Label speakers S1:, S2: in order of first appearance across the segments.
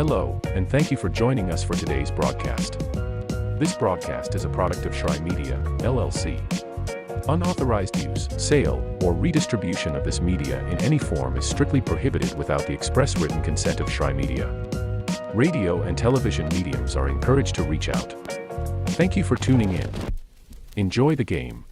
S1: Hello, and thank you for joining us for today's broadcast. This broadcast is a product of Shry Media, LLC. Unauthorized use, sale, or redistribution of this media in any form is strictly prohibited without the express written consent of Shry Media. Radio and television mediums are encouraged to reach out. Thank you for tuning in. Enjoy the game.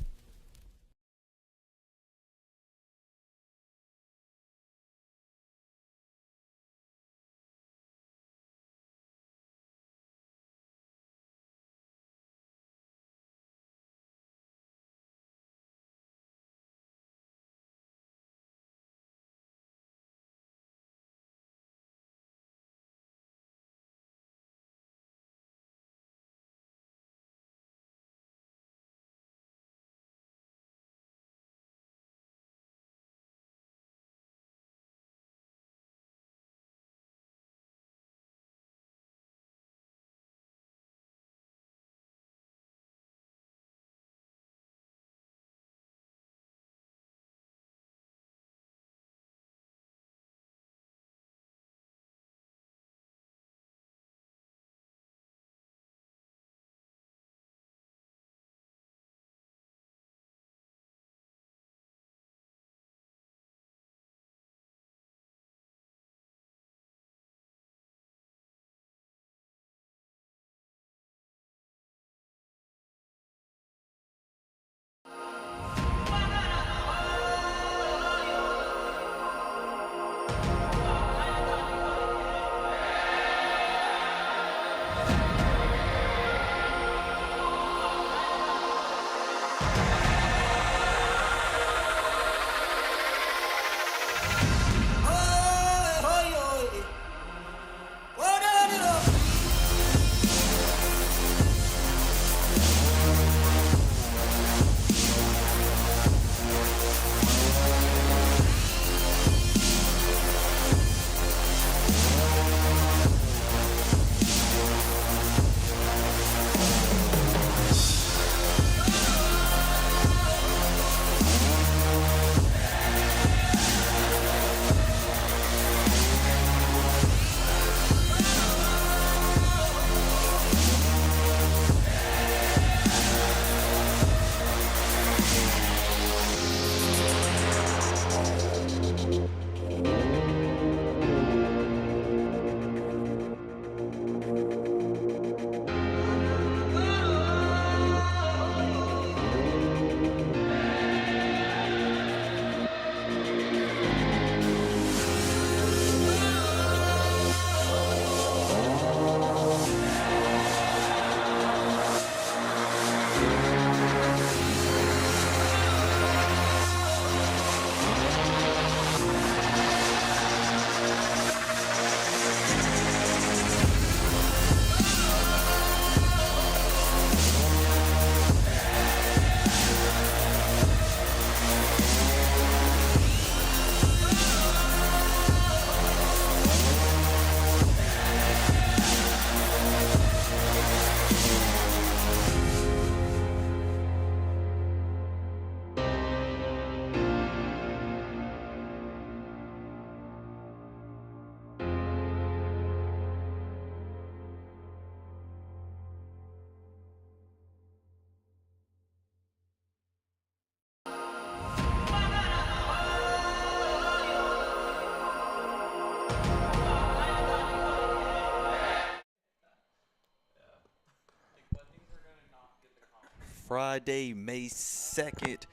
S2: Friday, May 2nd.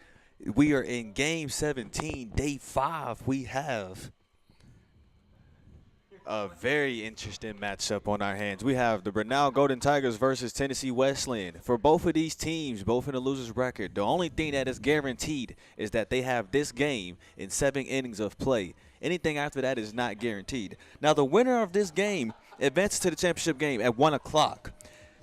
S2: We are in Game 17, Day 5. We have a very interesting matchup on our hands. We have the Brenau Golden Tigers versus Tennessee Wesleyan. For both of these teams, both in the loser's record, the only thing that is guaranteed is that they have this game in 7 innings of play. Anything after that is not guaranteed. Now, the winner of this game advances to the championship game at 1 o'clock.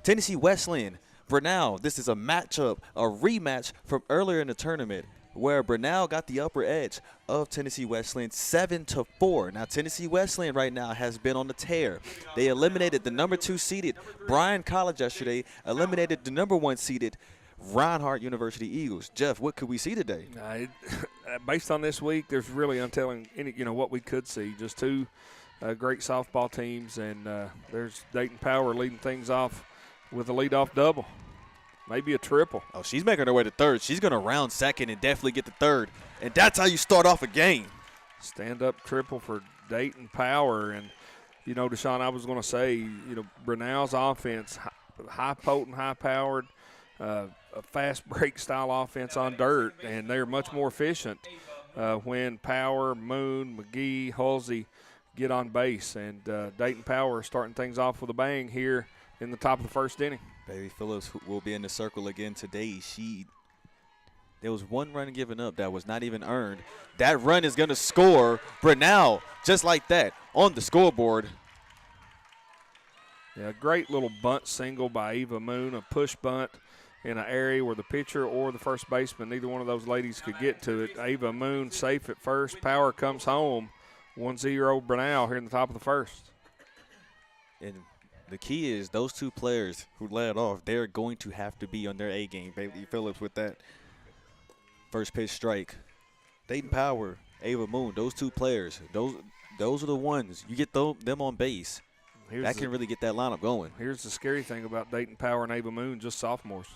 S2: Tennessee Wesleyan. Brenau, this is a matchup, a rematch from earlier in the tournament where Brenau got the upper edge of Tennessee Wesleyan 7-4. Now, Tennessee Wesleyan right now has been on the tear. They eliminated the number 2 seeded Bryan College yesterday, eliminated the number 1 seeded Reinhardt University Eagles. Jeff, what could we see today?
S3: Based on this week, there's really untelling what we could see. Just two great softball teams, and there's Dayton Power leading things off with a leadoff double, maybe a triple.
S2: Oh, she's making her way to third. She's going to round second and definitely get to third. And that's how you start off a game.
S3: Stand-up triple for Dayton Power. And, Deshaun, I was going to say, Brenau's offense, high potent, high-powered, a fast break style offense on dirt, and they're much more efficient when Power, Moon, McGee, Halsey get on base. And Dayton Power starting things off with a bang here in the top of the first inning.
S2: Bailey Phillips will be in the circle again today. There was one run given up that was not even earned. That run is going to score Brenau just like that on the scoreboard.
S3: Yeah, great little bunt single by Eva Moon, a push bunt in an area where the pitcher or the first baseman, neither one of those ladies could get to it. Eva Moon safe at first. Power comes home. 1-0 Brenau here in the top of the first.
S2: And the key is those two players who led off, they're going to have to be on their A game. Bailey Phillips with that first pitch strike. Dayton Power, Ava Moon, those two players, those are the ones. You get them on base. That can really get that lineup going.
S3: Here's the scary thing about Dayton Power and Ava Moon, just sophomores.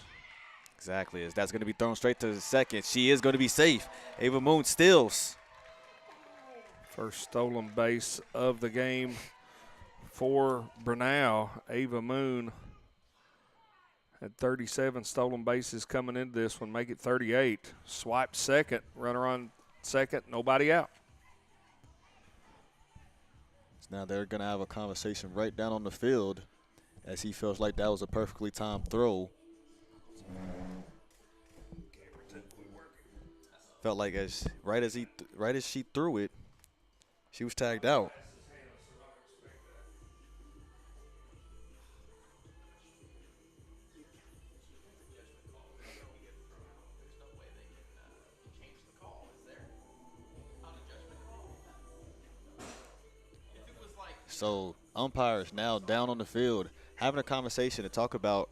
S2: Exactly. As that's going to be thrown straight to the second. She is going to be safe. Ava Moon steals.
S3: First stolen base of the game for Brenau. Ava Moon had 37 stolen bases coming into this one, make it 38. Swiped second, runner on second, nobody out.
S2: So now they're going to have a conversation right down on the field as he feels like that was a perfectly timed throw. Felt like right as she threw it, she was tagged out. So umpires now down on the field having a conversation to talk about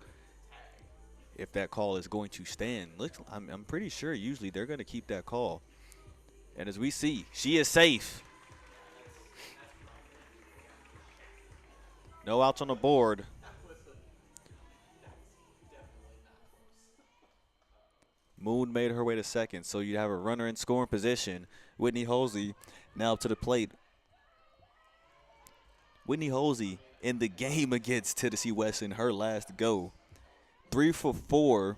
S2: if that call is going to stand. Look, I'm pretty sure usually they're going to keep that call. And as we see, she is safe. No outs on the board. Moon made her way to second, so you have a runner in scoring position. Whitney Halsey now up to the plate. Whitney Halsey in the game against Tennessee Wesleyan, her last go. 3 for 4,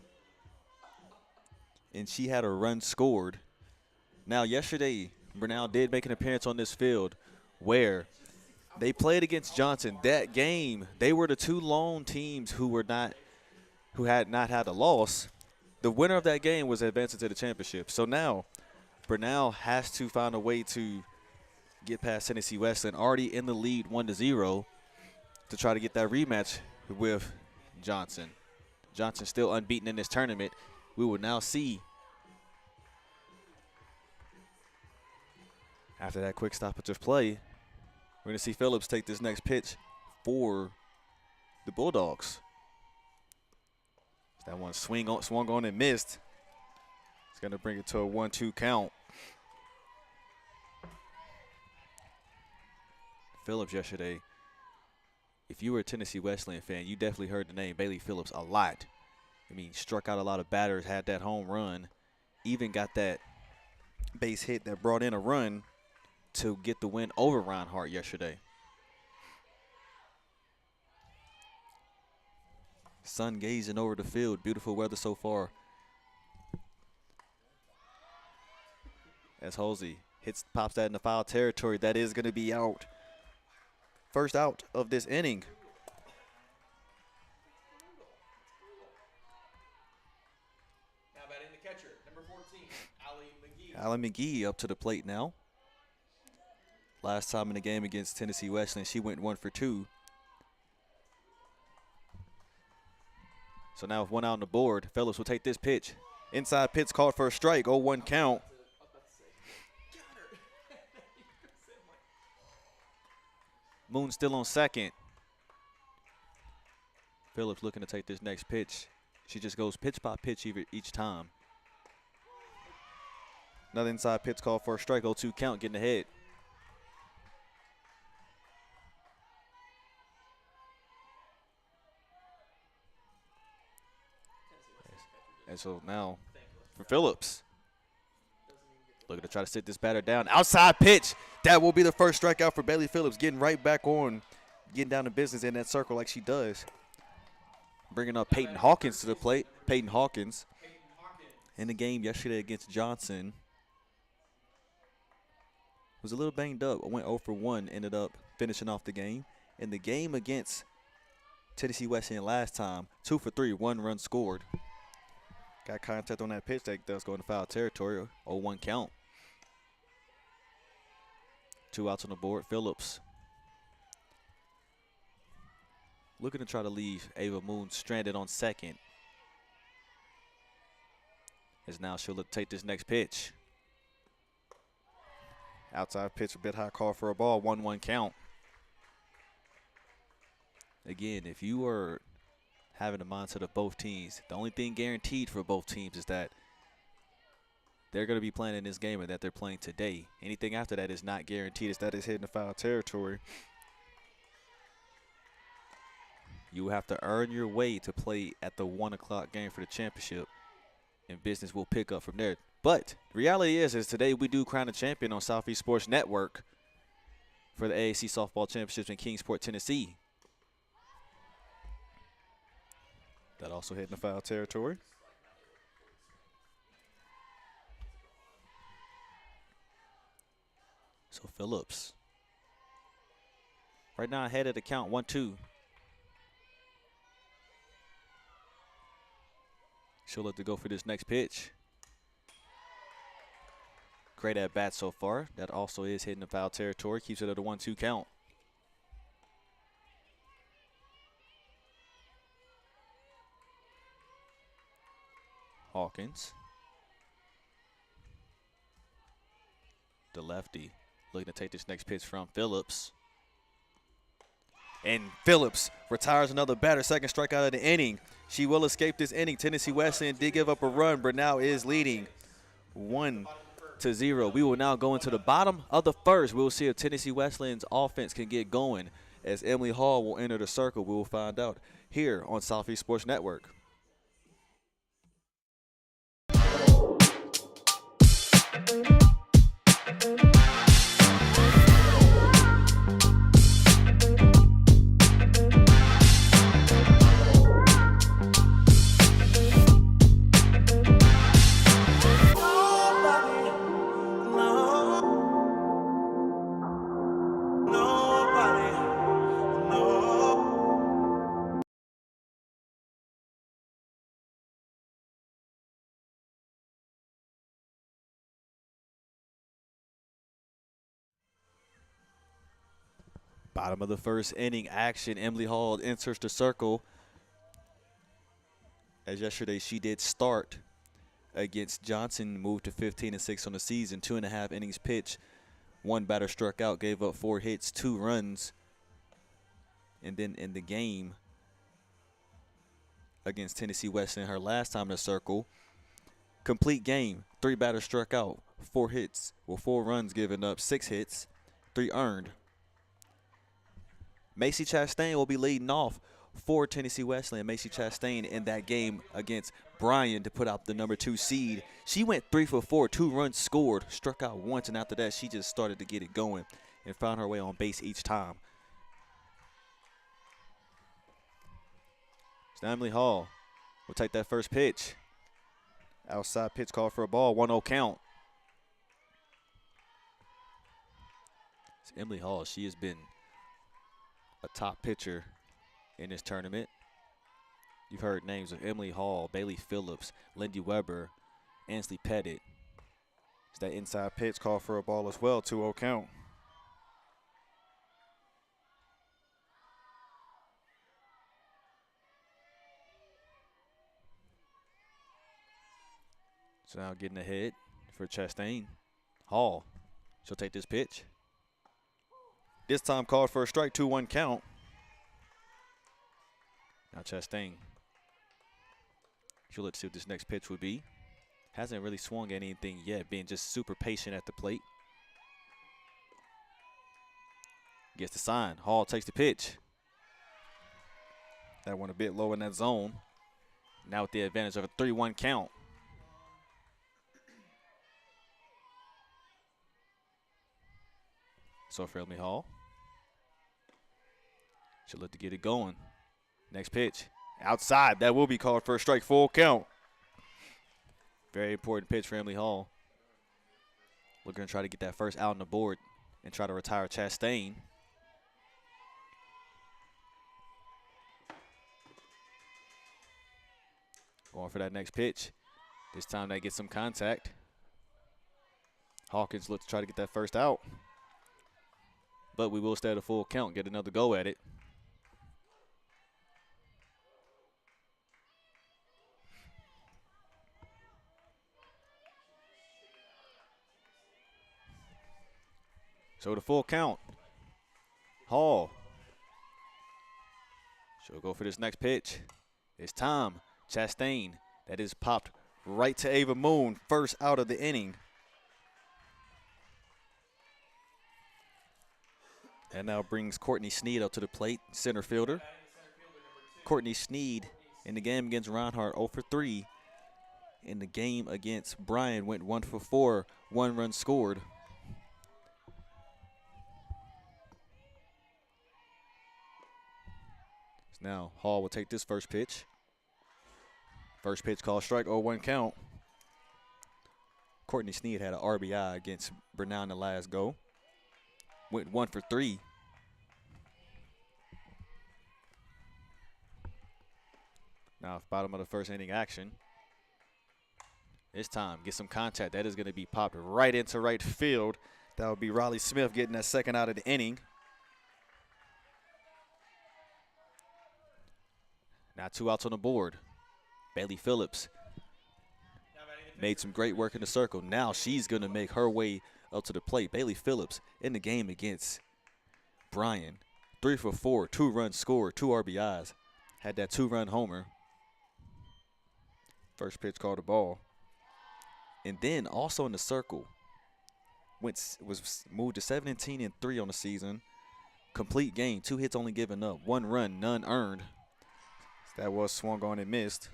S2: and she had a run scored. Now, yesterday, Brenau did make an appearance on this field where they played against Johnson. That game, they were the two lone teams who had not had a loss. The winner of that game was advancing to the championship. So now, Brenau has to find a way to get past Tennessee Wesleyan, already in the lead 1-0, to try to get that rematch with Johnson. Johnson still unbeaten in this tournament. We will now see, after that quick stoppage of play, we're going to see Phillips take this next pitch for the Bulldogs. That one swung on and missed. It's going to bring it to a 1-2 count. Phillips yesterday, if you were a Tennessee Wesleyan fan, you definitely heard the name Bailey Phillips a lot. I mean, struck out a lot of batters, had that home run, even got that base hit that brought in a run to get the win over Reinhardt yesterday. Sun gazing over the field, beautiful weather so far. As Halsey pops that in the foul territory, that is going to be out. First out of this inning.
S4: Now batting the catcher, number 14, Allie McGee.
S2: Allie McGee up to the plate now. Last time in the game against Tennessee Wesleyan, she went 1 for 2. So now with one out on the board, Phillips will take this pitch. Inside pitch called for a strike, 0-1 count. Moon still on second. Phillips looking to take this next pitch. She just goes pitch by pitch each time. Another inside pitch called for a strike, 0-2 count, getting ahead. so now for Phillips. Looking to try to sit this batter down. Outside pitch. That will be the first strikeout for Bailey Phillips. Getting right back on, getting down to business in that circle like she does. Bringing up Peyton Hawkins to the plate. Peyton Hawkins in the game yesterday against Johnson. Was a little banged up. Went 0 for 1. Ended up finishing off the game. In the game against Tennessee Wesleyan last time, 2 for 3, 1 run scored. Got contact on that pitch that does go into foul territory. 0-1 count. 2 outs on the board. Phillips looking to try to leave Ava Moon stranded on second. As now she'll look to take this next pitch. Outside pitch, a bit high, call for a ball. 1-1 count. Again, if you are having the mindset of both teams, the only thing guaranteed for both teams is that they're going to be playing in this game and that they're playing today. Anything after that is not guaranteed. It's that it's hitting the foul territory. You will have to earn your way to play at the 1 o'clock game for the championship, and business will pick up from there. But the reality is today we do crown a champion on Southeast Sports Network for the AAC Softball Championships in Kingsport, Tennessee. That also hitting the foul territory. So Phillips right now ahead of the count, 1-2. She'll look to go for this next pitch. Great at bat so far. That also is hitting the foul territory. Keeps it at a 1-2 count. Hawkins. The lefty looking to take this next pitch from Phillips. And Phillips retires another batter. Second strikeout of the inning. She will escape this inning. Tennessee Wesleyan did give up a run. Brenau is leading 1-0. We will now go into the bottom of the first. We will see if Tennessee Wesleyan's offense can get going. As Emily Hall will enter the circle, we will find out here on Southeast Sports Network. Bottom of the first inning action. Emily Hall enters the circle. As yesterday she did start against Johnson, moved to 15-6 on the season. 2.5 innings pitched. 1 batter struck out, gave up 4 hits, 2 runs. And then in the game against Tennessee Wesleyan, her last time in the circle, complete game. 3 batters struck out, 4 hits, 4 runs given up, 6 hits, 3 earned. Macy Chastain will be leading off for Tennessee Wesleyan. Macy Chastain in that game against Bryan to put out the number 2 seed. She went 3 for 4, 2 runs scored, struck out once, and after that she just started to get it going and found her way on base each time. So Emily Hall will take that first pitch. Outside pitch called for a ball, 1-0 count. So Emily Hall, she has been a top pitcher in this tournament. You've heard names of Emily Hall, Bailey Phillips, Lindy Weber, Ansley Pettit. It's that inside pitch called for a ball as well, 2-0 count. So now getting ahead for Chastain. Hall, she'll take this pitch. This time called for a strike, 2-1 count. Now Chastain. She'll let's see what this next pitch would be. Hasn't really swung at anything yet, being just super patient at the plate. Gets the sign. Hall takes the pitch. That one a bit low in that zone. Now with the advantage of a 3-1 count. So for Emily Hall. She'll look to get it going. Next pitch. Outside. That will be called for a strike. Full count. Very important pitch for Emily Hall. We're going to try to get that first out on the board and try to retire Chastain. Going for that next pitch. This time they get some contact. Hawkins looks to try to get that first out. But we will stay at a full count, get another go at it. So the full count. Hall. She'll go for this next pitch. It's time. Chastain. That is popped right to Ava Moon. First out of the inning. And now brings Courtney Sneed up to the plate, center fielder. Courtney Sneed in the game against Reinhardt 0 for 3. In the game against Bryan went 1 for 4, 1 run scored. Now Hall will take this first pitch. First pitch called strike, 0-1 count. Courtney Sneed had an RBI against Brenau in the last go. Went 1 for 3. Now bottom of the first inning action. This time, get some contact. That is going to be popped right into right field. That would be Riley Smith getting that second out of the inning. Now 2 outs on the board. Bailey Phillips made some great work in the circle. Now she's going to make her way up to the plate. Bailey Phillips in the game against Bryan. 3 for 4, 2 runs scored, 2 RBIs. Had that 2-run homer. First pitch called a ball. And then also in the circle, was moved to 17-3 on the season. Complete game, 2 hits only given up, 1 run, none earned. That was swung on and missed.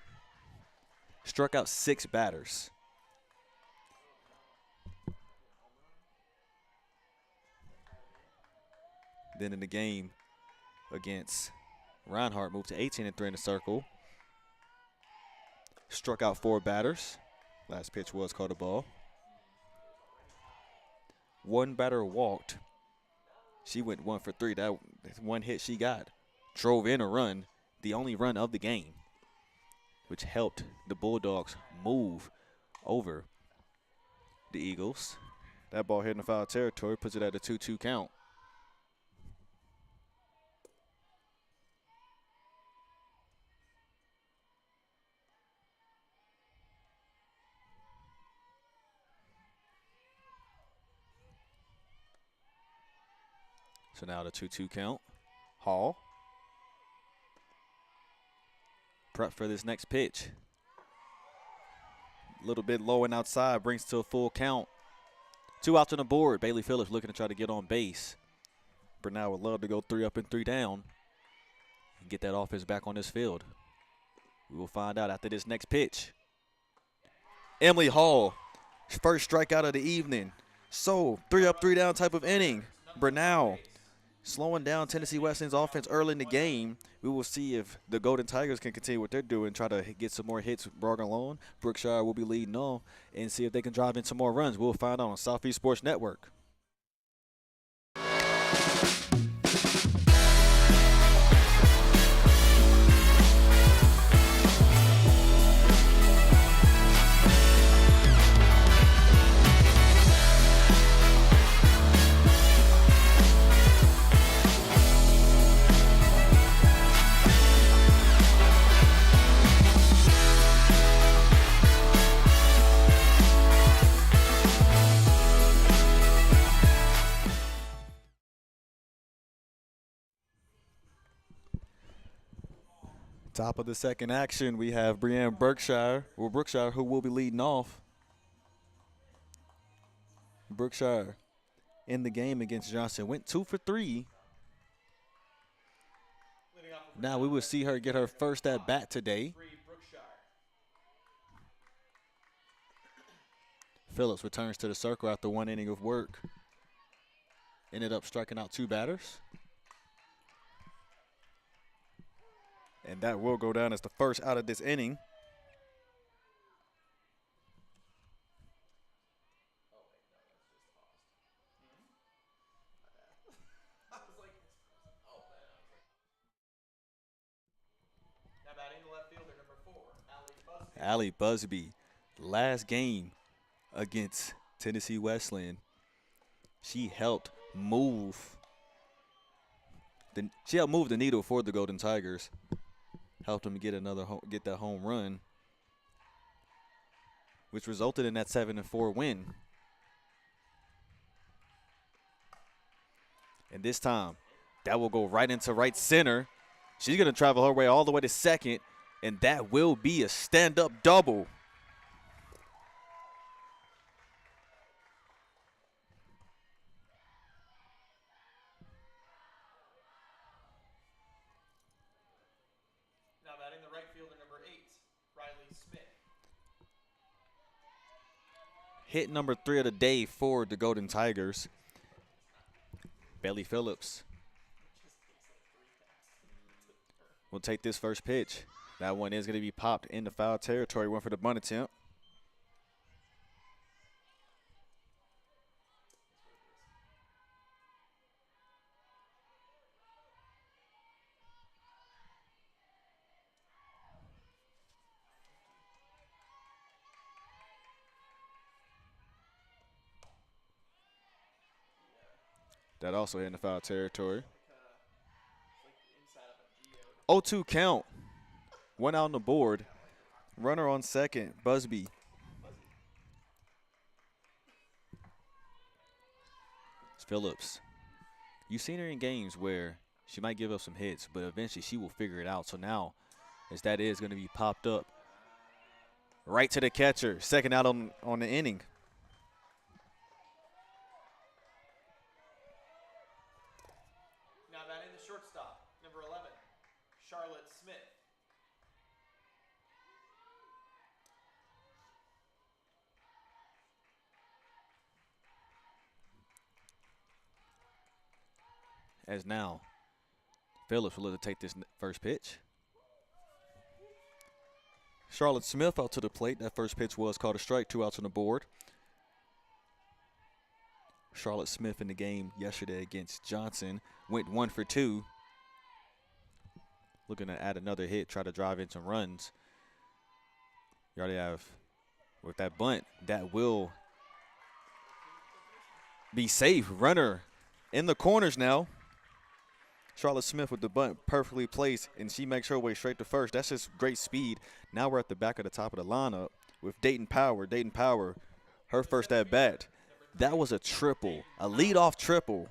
S2: Struck out 6 batters. Then in the game against Reinhardt, moved to 18-3 in the circle. Struck out 4 batters. Last pitch was called a ball. 1 batter walked. She went 1 for 3. That 1 hit she got. Drove in a run. The only run of the game, which helped the Bulldogs move over the Eagles. That ball hit in the foul territory, puts it at a 2-2 count. So now the 2-2 count. Hall. Prep for this next pitch. A little bit low and outside, brings to a full count. 2 outs on the board. Bailey Phillips looking to try to get on base. Brenau would love to go 3 up and 3 down and get that offense back on this field. We will find out after this next pitch. Emily Hall, first strikeout of the evening. So 3 up, 3 down type of inning. Brenau slowing down Tennessee Wesleyan's offense early in the game. We will see if the Golden Tigers can continue what they're doing, try to get some more hits brought along. Brookshire will be leading on and see if they can drive in some more runs. We'll find out on Southeast Sports Network. Top of the second action, we have Brianne Brookshire who will be leading off. Brookshire in the game against Johnson went 2 for 3. Now we will see her get her first at bat today. Phillips returns to the circle after 1 inning of work. Ended up striking out 2 batters. And that will go down as the first out of this inning.
S4: Now batting the left fielder, number 4, Busby.
S2: Allie Busby, last game against Tennessee Wesleyan, she helped move the needle for the Golden Tigers. Helped them get that home run, which resulted in that 7-4 win. And this time, that will go right into right center. She's going to travel her way all the way to second, and that will be a stand-up double.
S4: Now batting the right fielder, number 8, Riley Smith.
S2: Hit number 3 of the day for the Golden Tigers. Bailey Phillips will take this first pitch. That one is going to be popped into foul territory. Went for the bunt attempt. That also hit in the foul territory. 0-2 count. 1 out on the board. Runner on second, Busby. It's Phillips. You've seen her in games where she might give up some hits, but eventually she will figure it out. So now, as that is going to be popped up right to the catcher. Second out on the inning.
S4: Now batting the shortstop, number 11, Charlotte Smith.
S2: As now, Phillips will look to take this first pitch. Charlotte Smith out to the plate. That first pitch was called a strike. 2 outs on the board. Charlotte Smith in the game yesterday against Johnson went 1 for 2. Looking to add another hit, try to drive in some runs. You already have, with that bunt, that will be safe. Runner in the corners now. Charlotte Smith with the bunt perfectly placed, and she makes her way straight to first. That's just great speed. Now we're at the back of the top of the lineup with Dayton Power. Dayton Power, her first at bat. That was a triple, a leadoff triple.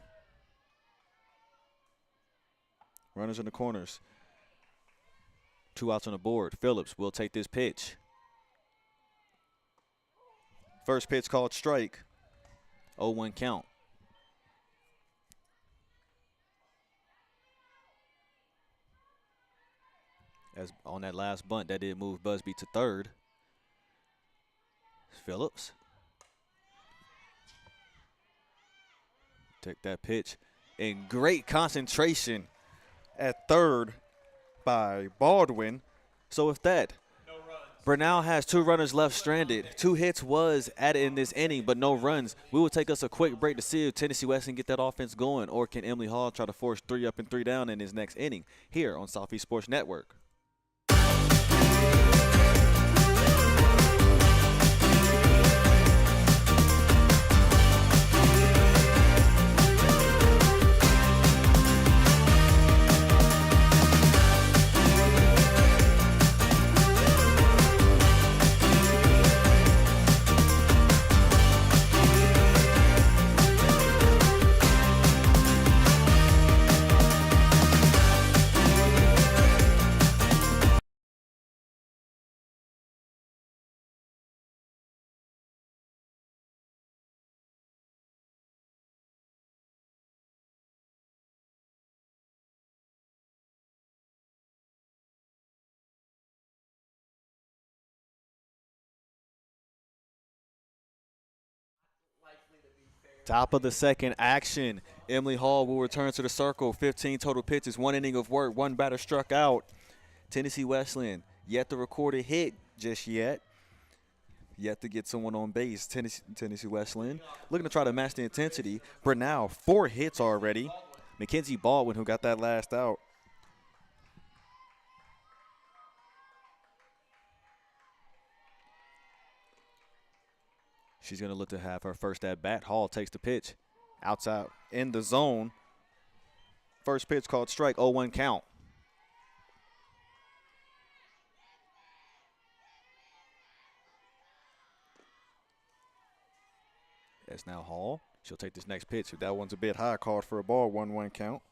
S2: Runners in the corners. 2 outs on the board. Phillips will take this pitch. First pitch called strike. 0-1 count. As on that last bunt, that did move Busby to third. Phillips. Take that pitch. And great concentration at third by Baldwin. So with that, Brenau has 2 runners left stranded. 2 hits was added in this inning, but no runs. We will take us a quick break to see if Tennessee Wesleyan get that offense going, or can Emily Hall try to force 3 up and 3 down in his next inning here on Southeast Sports Network. Top of the second action. Emily Hall will return to the circle. 15 total pitches, 1 inning of work, 1 batter struck out. Tennessee Wesleyan yet to record a hit just yet. Yet to get someone on base. Tennessee Wesleyan looking to try to match the intensity. Brenau, 4 hits already. Mackenzie Baldwin, who got that last out. She's going to look to have her first at bat. Hall takes the pitch. Outside in the zone. First pitch called strike, 0-1 count. That's now Hall. She'll take this next pitch. If that one's a bit high, called for a ball, 1-1 count.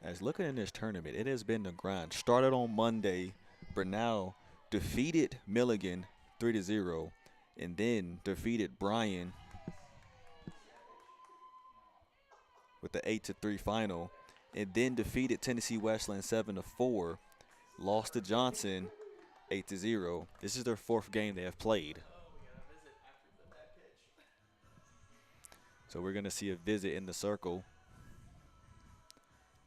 S2: As looking in this tournament, it has been the grind. Started on Monday. Brenau defeated Milligan 3-0, and then defeated Bryan with the 8-3 final, and then defeated Tennessee Wesleyan 7-4. Lost to Johnson 8-0. This is their 4th game they have played. So we're going to see a visit in the circle.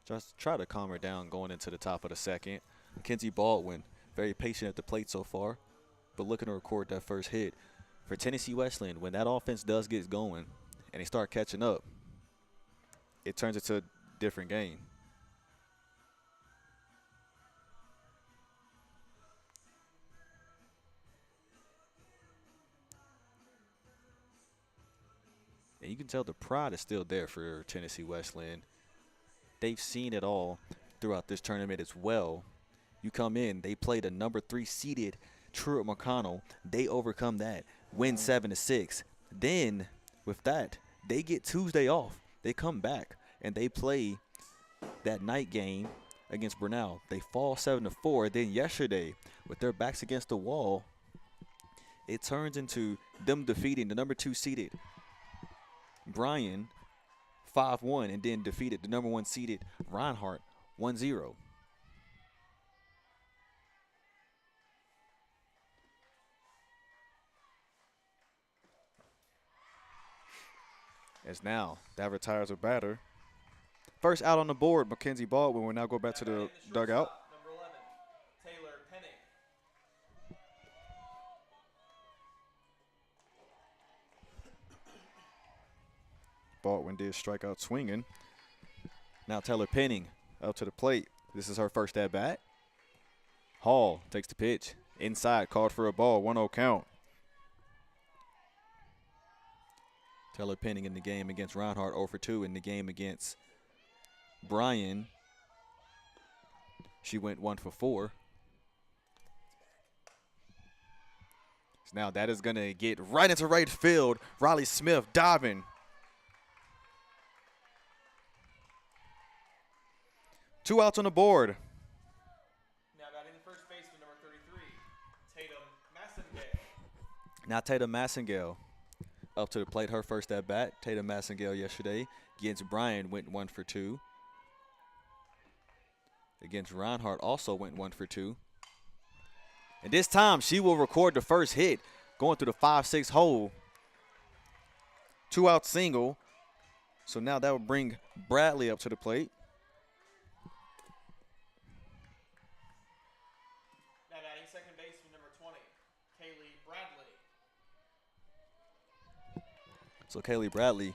S2: Just try to calm her down going into the top of the second. Mackenzie Baldwin, very patient at the plate so far, but looking to record that first hit. For Tennessee Wesleyan, when that offense does get going and they start catching up, it turns into a different game. And you can tell the pride is still there for Tennessee Wesleyan. They've seen it all throughout this tournament as well. You come in, they play the number 3 seeded Truett McConnell. They overcome that, win 7-6. Then, with that, they get Tuesday off. They come back, and they play that night game against Brenau. They fall 7-4. Then yesterday, with their backs against the wall, it turns into them defeating the number 2 seeded Bryan 5-1, and then defeated the number 1 seeded Reinhardt 1-0. As now that retires a batter. First out on the board, Mackenzie Baldwin will now go back to the dugout.
S4: Number 11, Taylor Penning.
S2: Baldwin did strike out swinging. Now Taylor Penning up to the plate. This is her first at bat. Hall takes the pitch. Inside, called for a ball, 1-0 count. Taylor Penning in the game against Reinhardt, 0-2 in the game against Bryan. She went 1-4. So now that is going to get right into right field. Riley Smith diving. Two outs on the board.
S4: Now batting the first baseman, number 33, Tatum Massengale.
S2: Now Tatum Massengale up to the plate, her first at bat. Tatum Massengale yesterday against Bryan went 1-2. Against Reinhardt also went 1-2. And this time she will record the first hit going through the 5-6 hole. 2-out single. So now that will bring Bradley up to the plate.
S4: Now batting second baseman, number 20, Kaylee Bradley.
S2: So Kaylee Bradley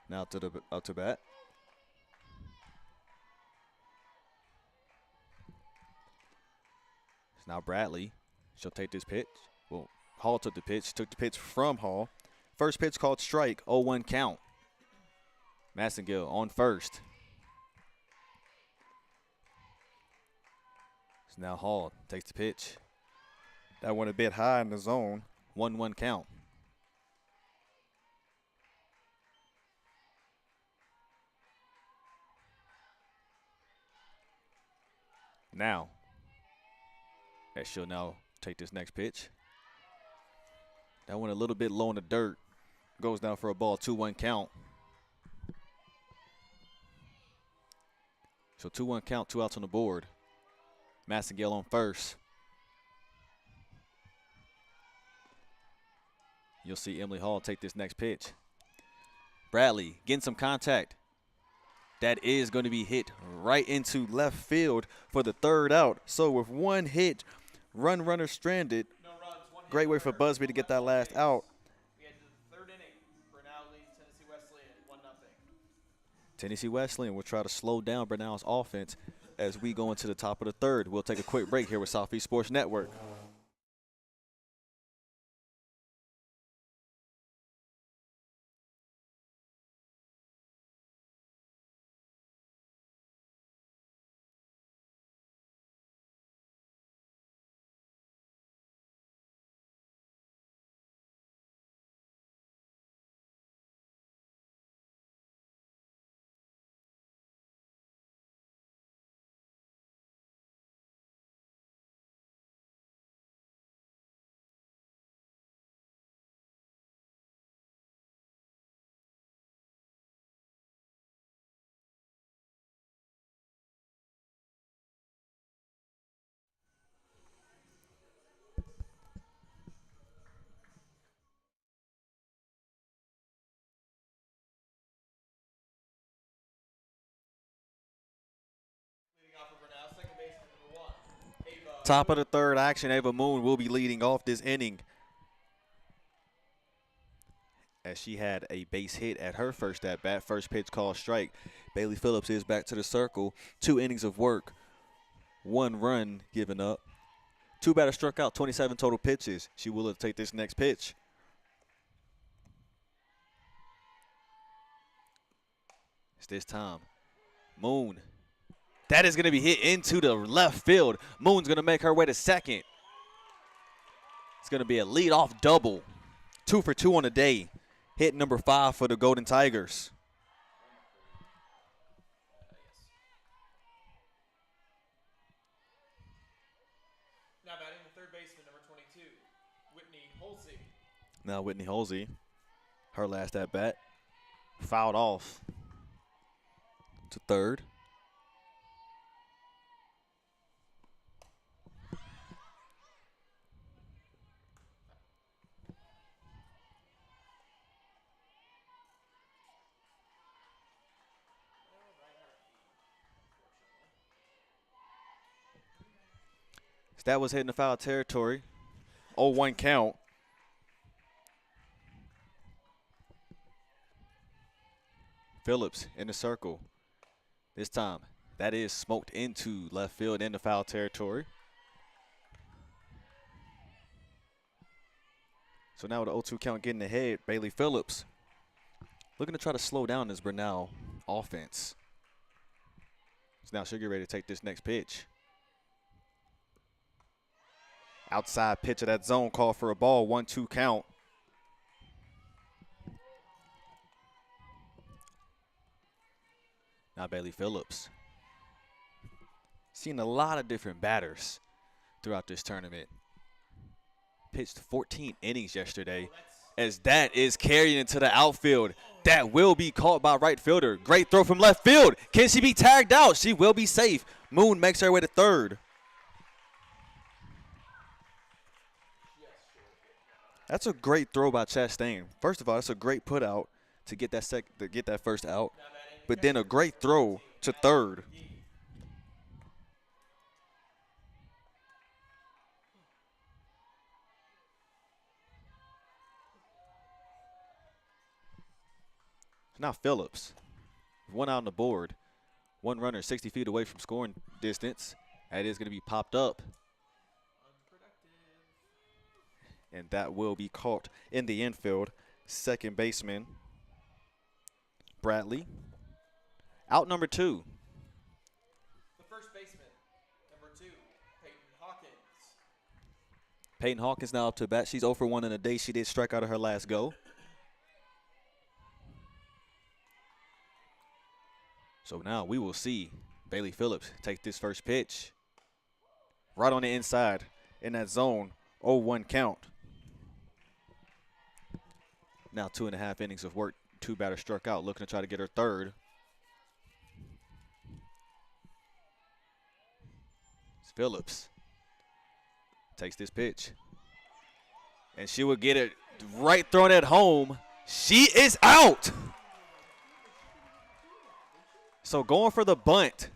S2: now up to bat. So now Bradley, she'll take this pitch. Well, Hall took the pitch from Hall. First pitch called strike, 0-1 count. Massengale on first. So now Hall takes the pitch. That one a bit high in the zone, 1-1 count. Now, as she'll now take this next pitch. That one a little bit low in the dirt. Goes down for a ball, 2-1 count. So 2-1 count, 2 outs on the board. Massengale on first. You'll see Emily Hall take this next pitch. Bradley getting some contact. That is going to be hit right into left field for the third out. So with one hit, runner stranded.
S4: No runs, one hit,
S2: Great way for
S4: runner,
S2: Busby to get that last out.
S4: We head to the third inning. Brenau leads Tennessee Wesleyan 1-0.
S2: Tennessee Wesleyan will try to slow down Brenau's offense as we go into the top of the third. We'll take a quick break here with Southeast Sports Network.
S4: Leading off for Brenau, second baseman number 1, Ava.
S2: Top of the third action, Ava Moon will be leading off this inning, as she had a base hit at her first at-bat. First pitch called strike. Bailey Phillips is back to the circle. 2 innings of work, 1 run given up. 2 batters struck out, 27 total pitches. She will take this next pitch. It's this time. Moon. That is going to be hit into the left field. Moon's going to make her way to second. It's going to be a leadoff double. 2 for 2 on the day. Hit number 5 for the Golden Tigers.
S4: Now batting the third baseman number 22, Whitney Holsey.
S2: Now Whitney Holsey, her last at bat, fouled off to third. That was hitting the foul territory. 0-1 count. Phillips in the circle. This time, that is smoked into left field in the foul territory. So now with the 0-2 count getting ahead, Bailey Phillips looking to try to slow down this Brenau offense. So now she'll get ready to take this next pitch. Outside pitch of that zone, call for a ball, 1-2 count. Now Bailey Phillips. Seen a lot of different batters throughout this tournament. Pitched 14 innings yesterday, as that is carried into the outfield. That will be caught by right fielder. Great throw from left field. Can she be tagged out? She will be safe. Moon makes her way to third. That's a great throw by Chastain. First of all, that's a great put out to get that first out, but then a great throw to third. Now Phillips, 1 out on the board, 1 runner 60 feet away from scoring distance. That is going to be popped up. And that will be caught in the infield. Second baseman, Bradley. Out number 2.
S4: The first baseman, number 2, Peyton Hawkins.
S2: Peyton Hawkins now up to bat. She's 0 for 1 in a day. She did strike out of her last go. So now we will see Bailey Phillips take this first pitch. Right on the inside in that zone, 0-1 count. Now 2.5 innings of work. 2 batters struck out, looking to try to get her third. Phillips takes this pitch, and she will get it Right thrown at home. She is out. So going for the bunt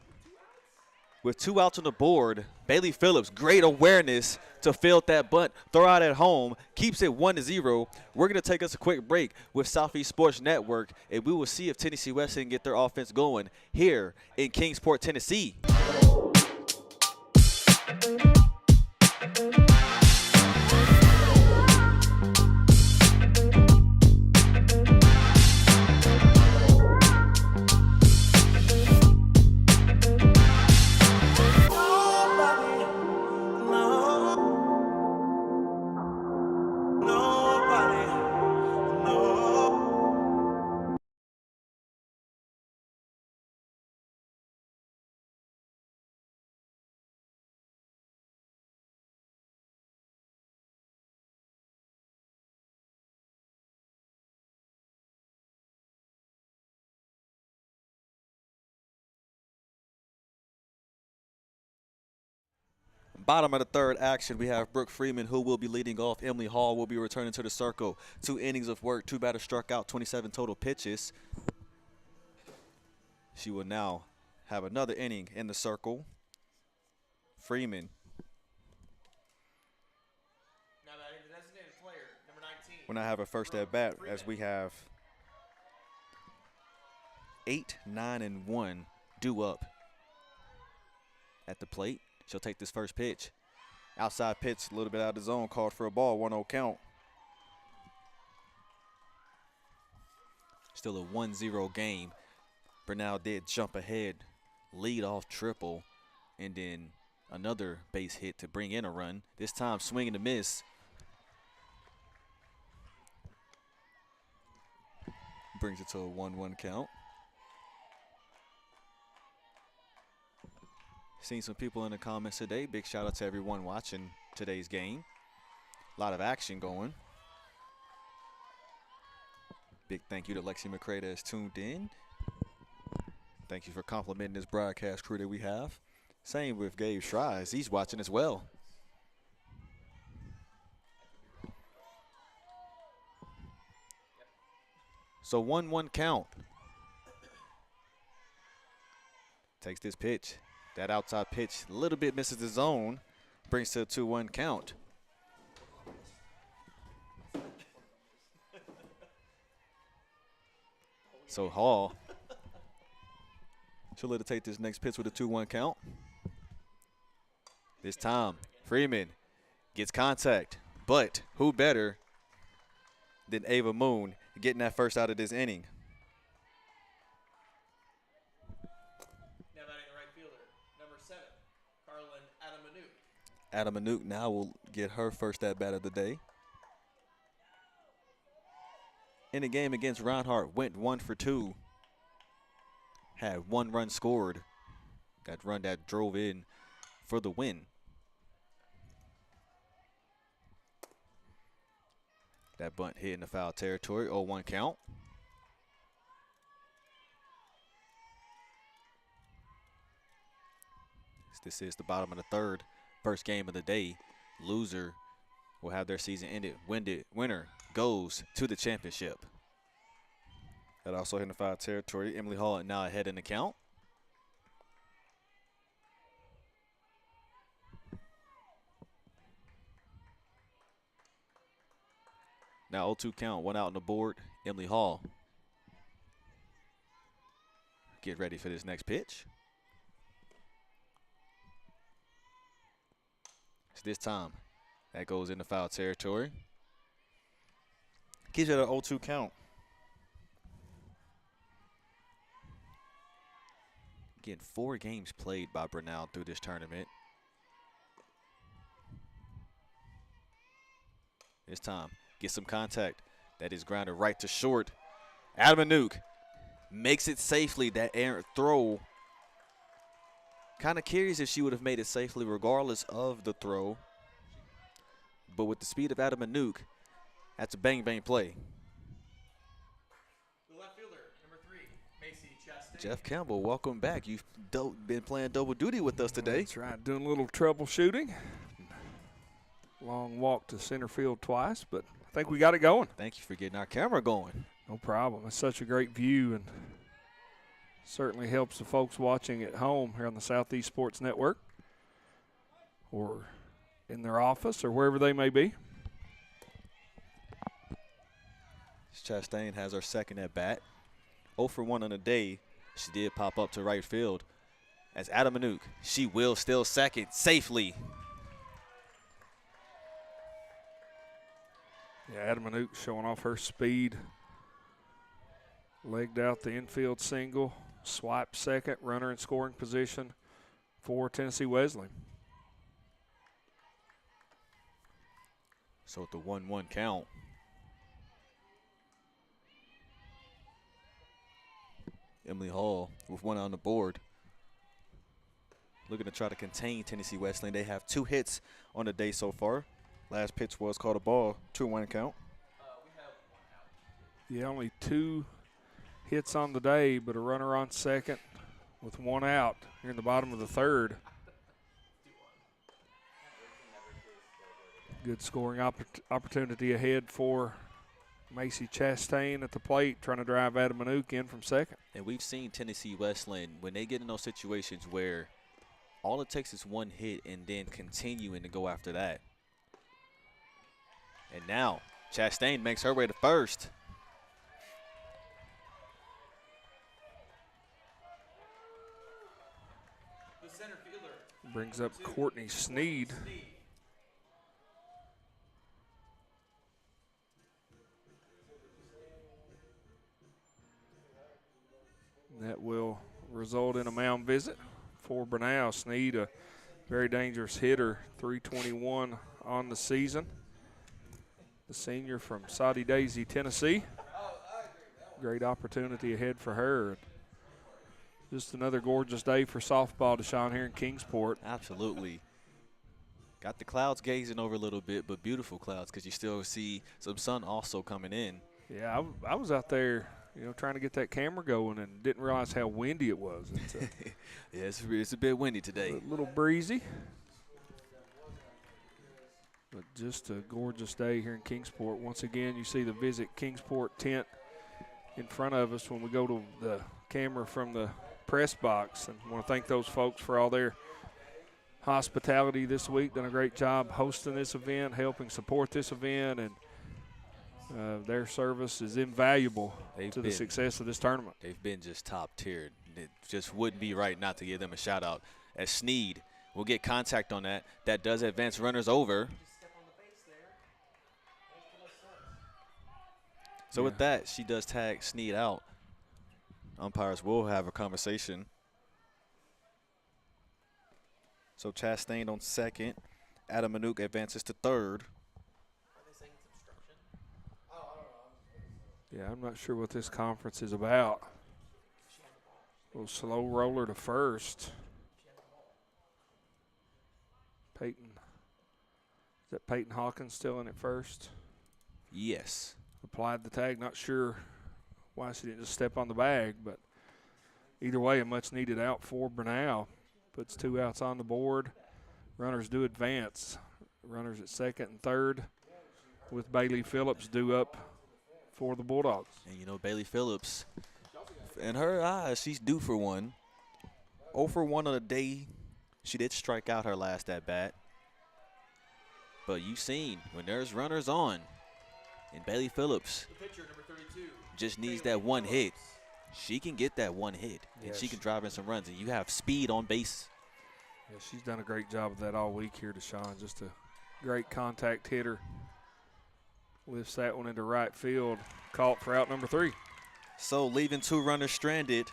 S2: with 2 outs on the board. Bailey Phillips, great awareness to field that bunt. Throw out at home, keeps it 1-0. We're going to take us a quick break with Southeast Sports Network, and we will see if Tennessee Wesleyan get their offense going here in Kingsport, Tennessee. Bottom of the third action, we have Brooke Freeman, who will be leading off. Emily Hall will be returning to the circle. 2 innings of work, 2 batters struck out, 27 total pitches. She will now have another inning in the circle. Freeman.
S4: Now batting the designated player, number 19.
S2: Will now have a first at bat as we have 8, 9, and 1 due up at the plate. She'll take this first pitch. Outside pitch, a little bit out of the zone, called for a ball, 1-0 count. Still a 1-0 game. Brenau did jump ahead, lead off triple, and then another base hit to bring in a run. This time swing and a miss. Brings it to a 1-1 count. Seen some people in the comments today. Big shout out to everyone watching today's game. A lot of action going. Big thank you to Lexi McCray that has tuned in. Thank you for complimenting this broadcast crew that we have. Same with Gabe Shries. He's watching as well. So 1-1 count. Takes this pitch. That outside pitch a little bit misses the zone. Brings to a 2-1 count. So Hall, she'll let it take this next pitch with a 2-1 count. This time, Freeman gets contact. But who better than Ava Moon getting that first out of this inning? Adam Manuk now will get her first at bat of the day. In the game against Reinhardt, went 1 for 2. Had 1 run scored. That run that drove in for the win. That bunt hit in the foul territory, 0-1 count. This is the bottom of the third. First game of the day. Loser will have their season ended. Winner goes to the championship. That also hit in the foul territory. Emily Hall now ahead in the count. Now 0-2 count, 1 out on the board. Emily Hall. Get ready for this next pitch. This time, that goes in the foul territory. Keeps it at an 0-2 count. Again, 4 games played by Brenau through this tournament. This time, get some contact. That is grounded right to short. Adam Manuk makes it safely. That errant throw. Kind of curious if she would have made it safely regardless of the throw. But with the speed of Adam Manuk, that's a bang-bang play.
S4: The left fielder, number 3, Macy Chastain.
S2: Jeff Campbell, welcome back. You've been playing double duty with us today.
S3: That's right, doing a little troubleshooting. Long walk to center field twice, but I think we got it going.
S2: Thank you for getting our camera going.
S3: No problem. It's such a great view and certainly helps the folks watching at home here on the Southeast Sports Network or in their office or wherever they may be.
S2: Chastain has her second at bat. 0 for 1 on the day. She did pop up to right field. As Adam Manuk, she will steal second safely.
S3: Yeah, Adam Manuk showing off her speed. Legged out the infield single. Swipe second. Runner in scoring position for Tennessee Wesleyan.
S2: So at the 1-1 count. Emily Hall with one on the board. Looking to try to contain Tennessee Wesleyan. They have 2 hits on the day so far. Last pitch was called a ball, 2-1 count.
S3: Yeah, only 2 hits on the day, but a runner on second with 1 out here in the bottom of the third. Good scoring opportunity ahead for Macy Chastain at the plate, trying to drive Adam Manuk in from second.
S2: And we've seen Tennessee Wesleyan, when they get in those situations where all it takes is 1 hit and then continuing to go after that. And now Chastain makes her way to first.
S4: The center fielder
S3: Brings up Courtney Sneed. That will result in a mound visit for Brenau. Sneed, a very dangerous hitter, 321 on the season. The senior from Soddy Daisy, Tennessee. Great opportunity ahead for her. Just another gorgeous day for softball, Deshaun, here in Kingsport.
S2: Absolutely. Got the clouds gazing over a little bit, but beautiful clouds because you still see some sun also coming in.
S3: Yeah, I was out there, trying to get that camera going and didn't realize how windy it was. It's
S2: yeah, it's a bit windy today.
S3: A little breezy. But just a gorgeous day here in Kingsport. Once again, you see the Visit Kingsport tent in front of us when we go to the camera from the press box. And I want to thank those folks for all their hospitality this week. Done a great job hosting this event, helping support this event, and their service is invaluable to the success of this tournament.
S2: They've been just top tiered. It just wouldn't be right not to give them a shout out. As Sneed will get contact on that. That does advance runners over. So with that, she does tag Sneed out. Umpires will have a conversation. So Chastain on second. Adam Manuk advances to third.
S3: Yeah, I'm not sure what this conference is about. A little slow roller to first. Peyton. Is that Peyton Hawkins still in at first?
S2: Yes.
S3: Applied the tag. Not sure why she didn't just step on the bag, but either way, a much-needed out for Brenau. Puts 2 outs on the board. Runners do advance. Runners at second and third with Bailey Phillips due up for the Bulldogs.
S2: And, Bailey Phillips, in her eyes, she's due for one. 0 for 1 on the day. She did strike out her last at-bat. But you've seen, when there's runners on, and Bailey Phillips
S4: the pitcher, number 32,
S2: just needs that 1 hit. She can get that 1 hit, and she can drive in some runs, and you have speed on base.
S3: Yeah, she's done a great job of that all week here, Deshaun. Just a great contact hitter. Lifts that one into right field. Caught for out number 3.
S2: So leaving 2 runners stranded.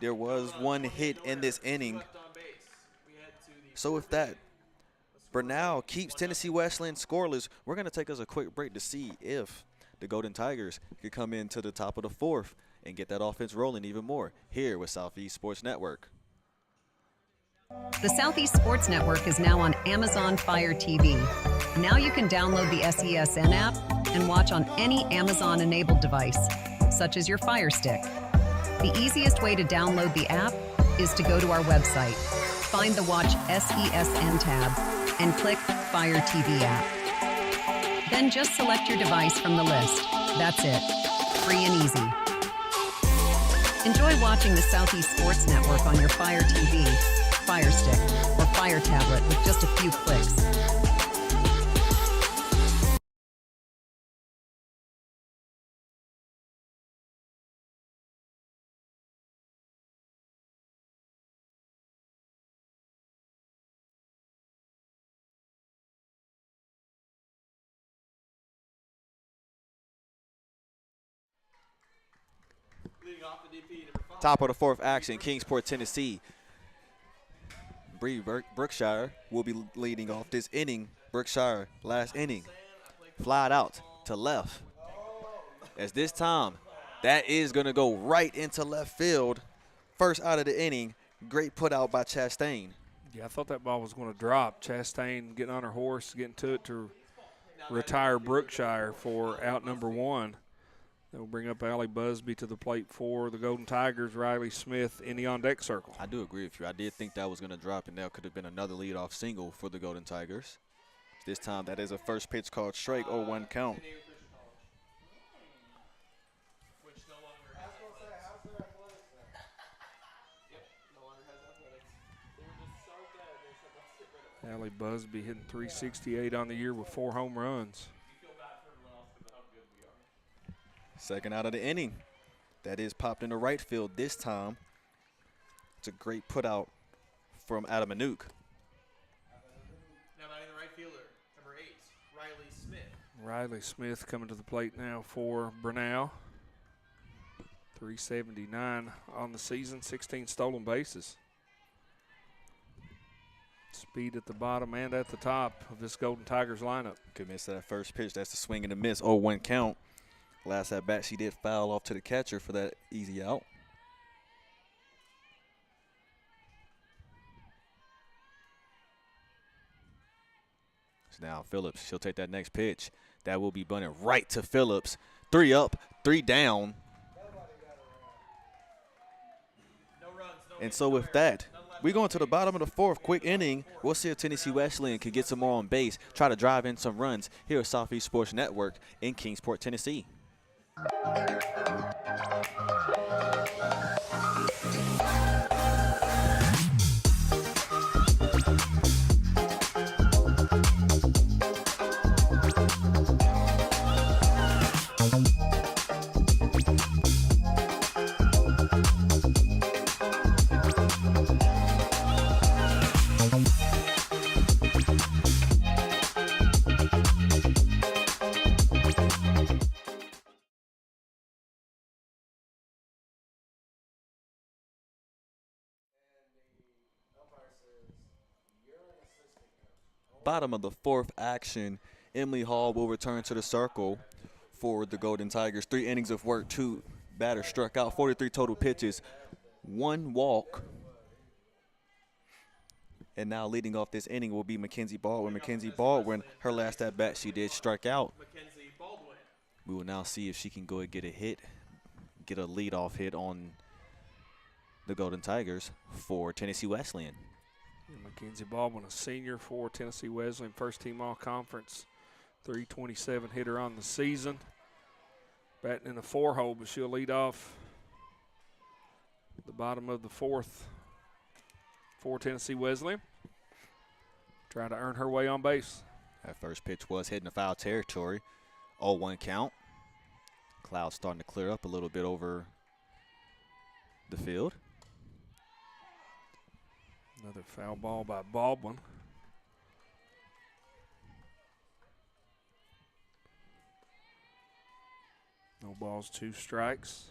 S2: There was 1 hit in this inning. So with that, Brenau keeps Tennessee Wesleyan scoreless. We're going to take us a quick break to see if the Golden Tigers could come into the top of the 4th and get that offense rolling even more here with Southeast Sports Network.
S5: The Southeast Sports Network is now on Amazon Fire TV. Now you can download the SESN app and watch on any Amazon-enabled device, such as your Fire Stick. The easiest way to download the app is to go to our website, find the Watch SESN tab, and click Fire TV app. Then just select your device from the list. That's it. Free and easy. Enjoy watching the Southeast Sports Network on your Fire TV, Fire Stick, or Fire tablet with just a few clicks.
S4: Leading off the DP, number 5.
S2: Top of the fourth action, Kingsport, Tennessee. Bree Brookshire will be leading off this inning. Brookshire, last inning, flied out to left. As this time, that is going to go right into left field. First out of the inning, great put out by Chastain.
S3: Yeah, I thought that ball was going to drop. Chastain getting on her horse, getting to it to retire Brookshire for out number 1. They'll bring up Allie Busby to the plate for the Golden Tigers. Riley Smith in the on-deck circle.
S2: I do agree with you. I did think that was going to drop, and that could have been another leadoff single for the Golden Tigers. This time, that is a first pitch called strike, 0-1 count.
S4: Which no longer has athletics. Yep, no longer has athletics. They were just so good, they said, let's get rid of it.
S3: Allie Busby hitting 368 on the year with 4 home runs.
S2: Second out of the inning. That is popped into right field this time. It's a great put out from Adam Anouk.
S4: Now batting the right fielder, number 8, Riley Smith.
S3: Riley Smith coming to the plate now for Brenau. 379 on the season, 16 stolen bases. Speed at the bottom and at the top of this Golden Tigers lineup.
S2: Good miss that first pitch. That's the swing and a miss, 0-1 count. Last at bat, she did foul off to the catcher for that easy out. So now Phillips, she'll take that next pitch. That will be bunted right to Phillips. 3 up, 3 down.
S4: No runs, no
S2: And so with that, we're going to the bottom of the fourth. Quick inning. We'll see if Tennessee Wesleyan can get some more on base, try to drive in some runs here at Southeast Sports Network in Kingsport, Tennessee. Bottom of the fourth action, Emily Hall will return to the circle for the Golden Tigers. 3 innings of work, 2 batters struck out, 43 total pitches, 1 walk. And now leading off this inning will be Mackenzie Baldwin. Mackenzie Baldwin, her last at bat, she did strike out.
S4: Mackenzie Baldwin.
S2: We will now see if she can go and get a hit, get a leadoff hit on the Golden Tigers for Tennessee Wesleyan.
S3: Mackenzie Baldwin, a senior for Tennessee Wesleyan, first team all-conference, 327 hitter on the season. Batting in the 4-hole, but she'll lead off the bottom of the fourth for Tennessee Wesleyan. Trying to earn her way on base.
S2: That first pitch was hitting the foul territory. 0-1 count. Clouds starting to clear up a little bit over the field.
S3: Another foul ball by Baldwin. No balls, 2 strikes.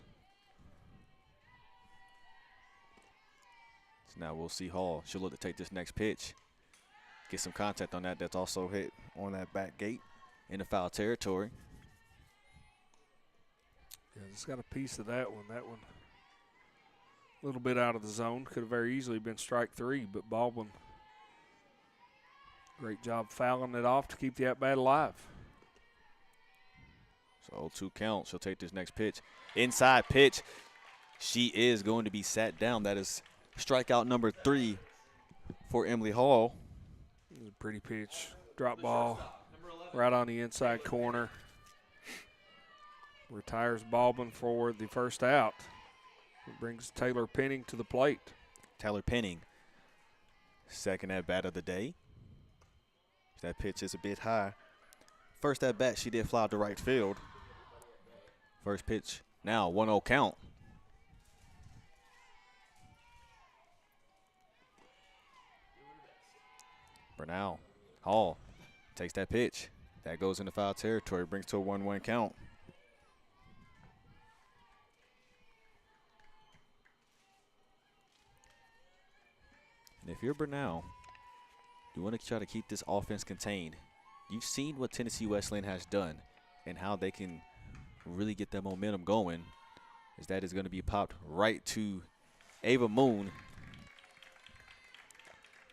S2: So now we'll see Hall. She'll look to take this next pitch. Get some contact on that. That's also hit on that back gate in the foul territory.
S3: Yeah, just got a piece of that one. That one a little bit out of the zone. Could have very easily been strike 3, but Baldwin, great job fouling it off to keep the at-bat alive.
S2: So 0-2 count. She'll take this next pitch. Inside pitch. She is going to be sat down. That is strikeout number 3 for Emily Hall.
S3: It was a pretty pitch. Drop ball right on the inside corner. Retires Baldwin for the first out. It brings Taylor Penning to the plate.
S2: Taylor Penning, second at bat of the day. That pitch is a bit high. First at bat, she did fly out to right field. First pitch, now 1-0 count. Brenau, Hall takes that pitch. That goes into foul territory, brings to a 1-1 count. And if you're Brenau, you want to try to keep this offense contained. You've seen what Tennessee Wesleyan has done and how they can really get that momentum going. Is that is going to be popped right to Ava Moon.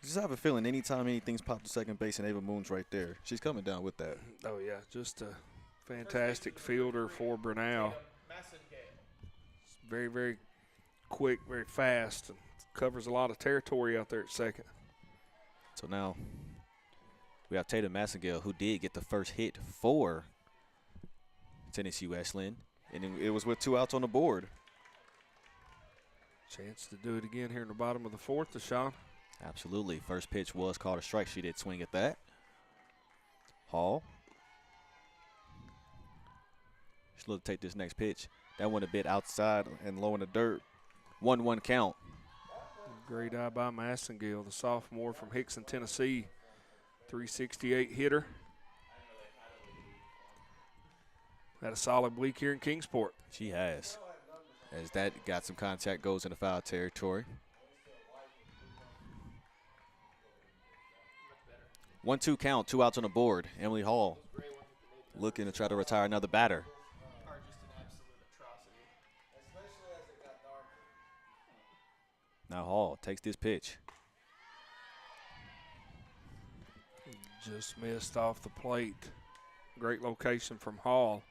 S2: Just have a feeling anytime anything's popped to second base and Ava Moon's right there, she's coming down with that.
S3: Oh, yeah, just a fantastic fielder for Brenau. Very, very quick, very fast, and covers a lot of territory out there at second.
S2: So now we have Tatum Massengale, who did get the first hit for Tennessee Wesleyan, and it was with 2 outs on the board.
S3: Chance to do it again here in the bottom of the fourth, Deshaun.
S2: Absolutely. First pitch was called a strike. She did swing at that. Hall. She's looking to take this next pitch. That went a bit outside and low in the dirt. 1-1 count.
S3: Great eye by Massengale, the sophomore from Hickson, Tennessee. 368 hitter. Had a solid week here in Kingsport.
S2: She has. As that got some contact, goes into foul territory. 1-2 count, 2 outs on the board. Emily Hall looking to try to retire another batter. Now Hall takes this pitch.
S3: Just missed off the plate. Great location from Hall.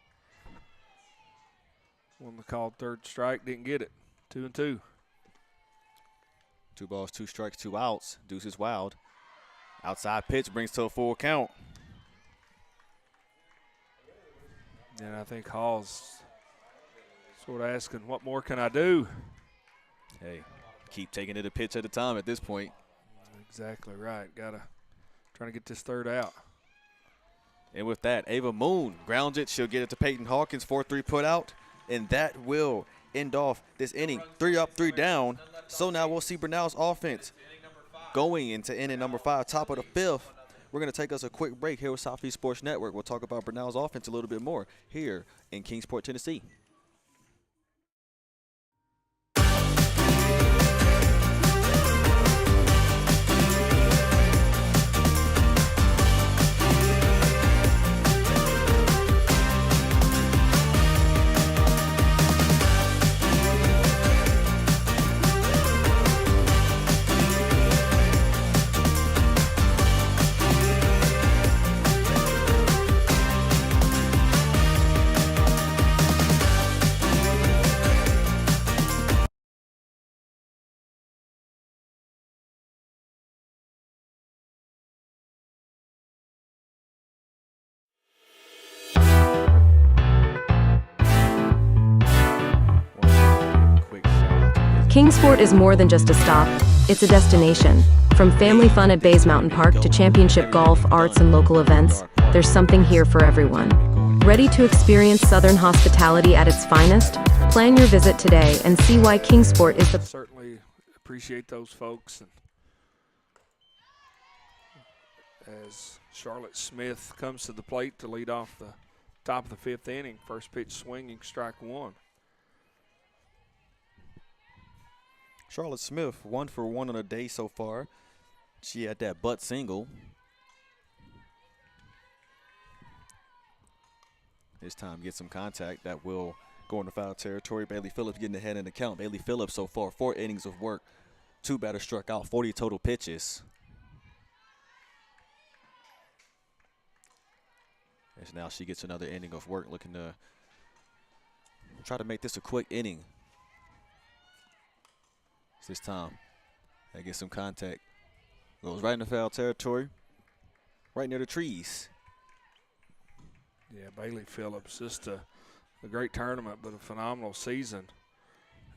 S3: One the called third strike, didn't get it. 2-2.
S2: 2 balls, 2 strikes, 2 outs. Deuce is wild. Outside pitch brings to a full count.
S3: And I think Hall's sort of asking, what more can I do?
S2: Hey, keep taking it a pitch at a time at this point.
S3: Exactly right. Trying to get this third out.
S2: And with that, Ava Moon grounds it. She'll get it to Peyton Hawkins, 4-3 put out. And that will end off this inning. 3 up, 3 down. So now we'll see Brenau's offense going into inning number 5, top of the 5th. We're going to take us a quick break here with Southeast Sports Network. We'll talk about Brenau's offense a little bit more here in Kingsport, Tennessee.
S6: Kingsport is more than just a stop, it's a destination. From family fun at Bays Mountain Park to championship golf, arts, and local events, there's something here for everyone. Ready to experience Southern hospitality at its finest? Plan your visit today and see why Kingsport is the...
S3: Certainly appreciate those folks. And as Charlotte Smith comes to the plate to lead off the top of the 5th inning, first pitch swinging, strike 1.
S2: Charlotte Smith, 1 for 1 on a day so far. She had that butt single. This time gets some contact that will go into foul territory. Bailey Phillips getting ahead in the count. Bailey Phillips so far, 4 innings of work. 2 batters struck out, 40 total pitches. As now she gets another inning of work, looking to try to make this a quick inning. This time, they get some contact. Goes right in the foul territory, right near the trees.
S3: Yeah, Bailey Phillips, just a great tournament, but a phenomenal season.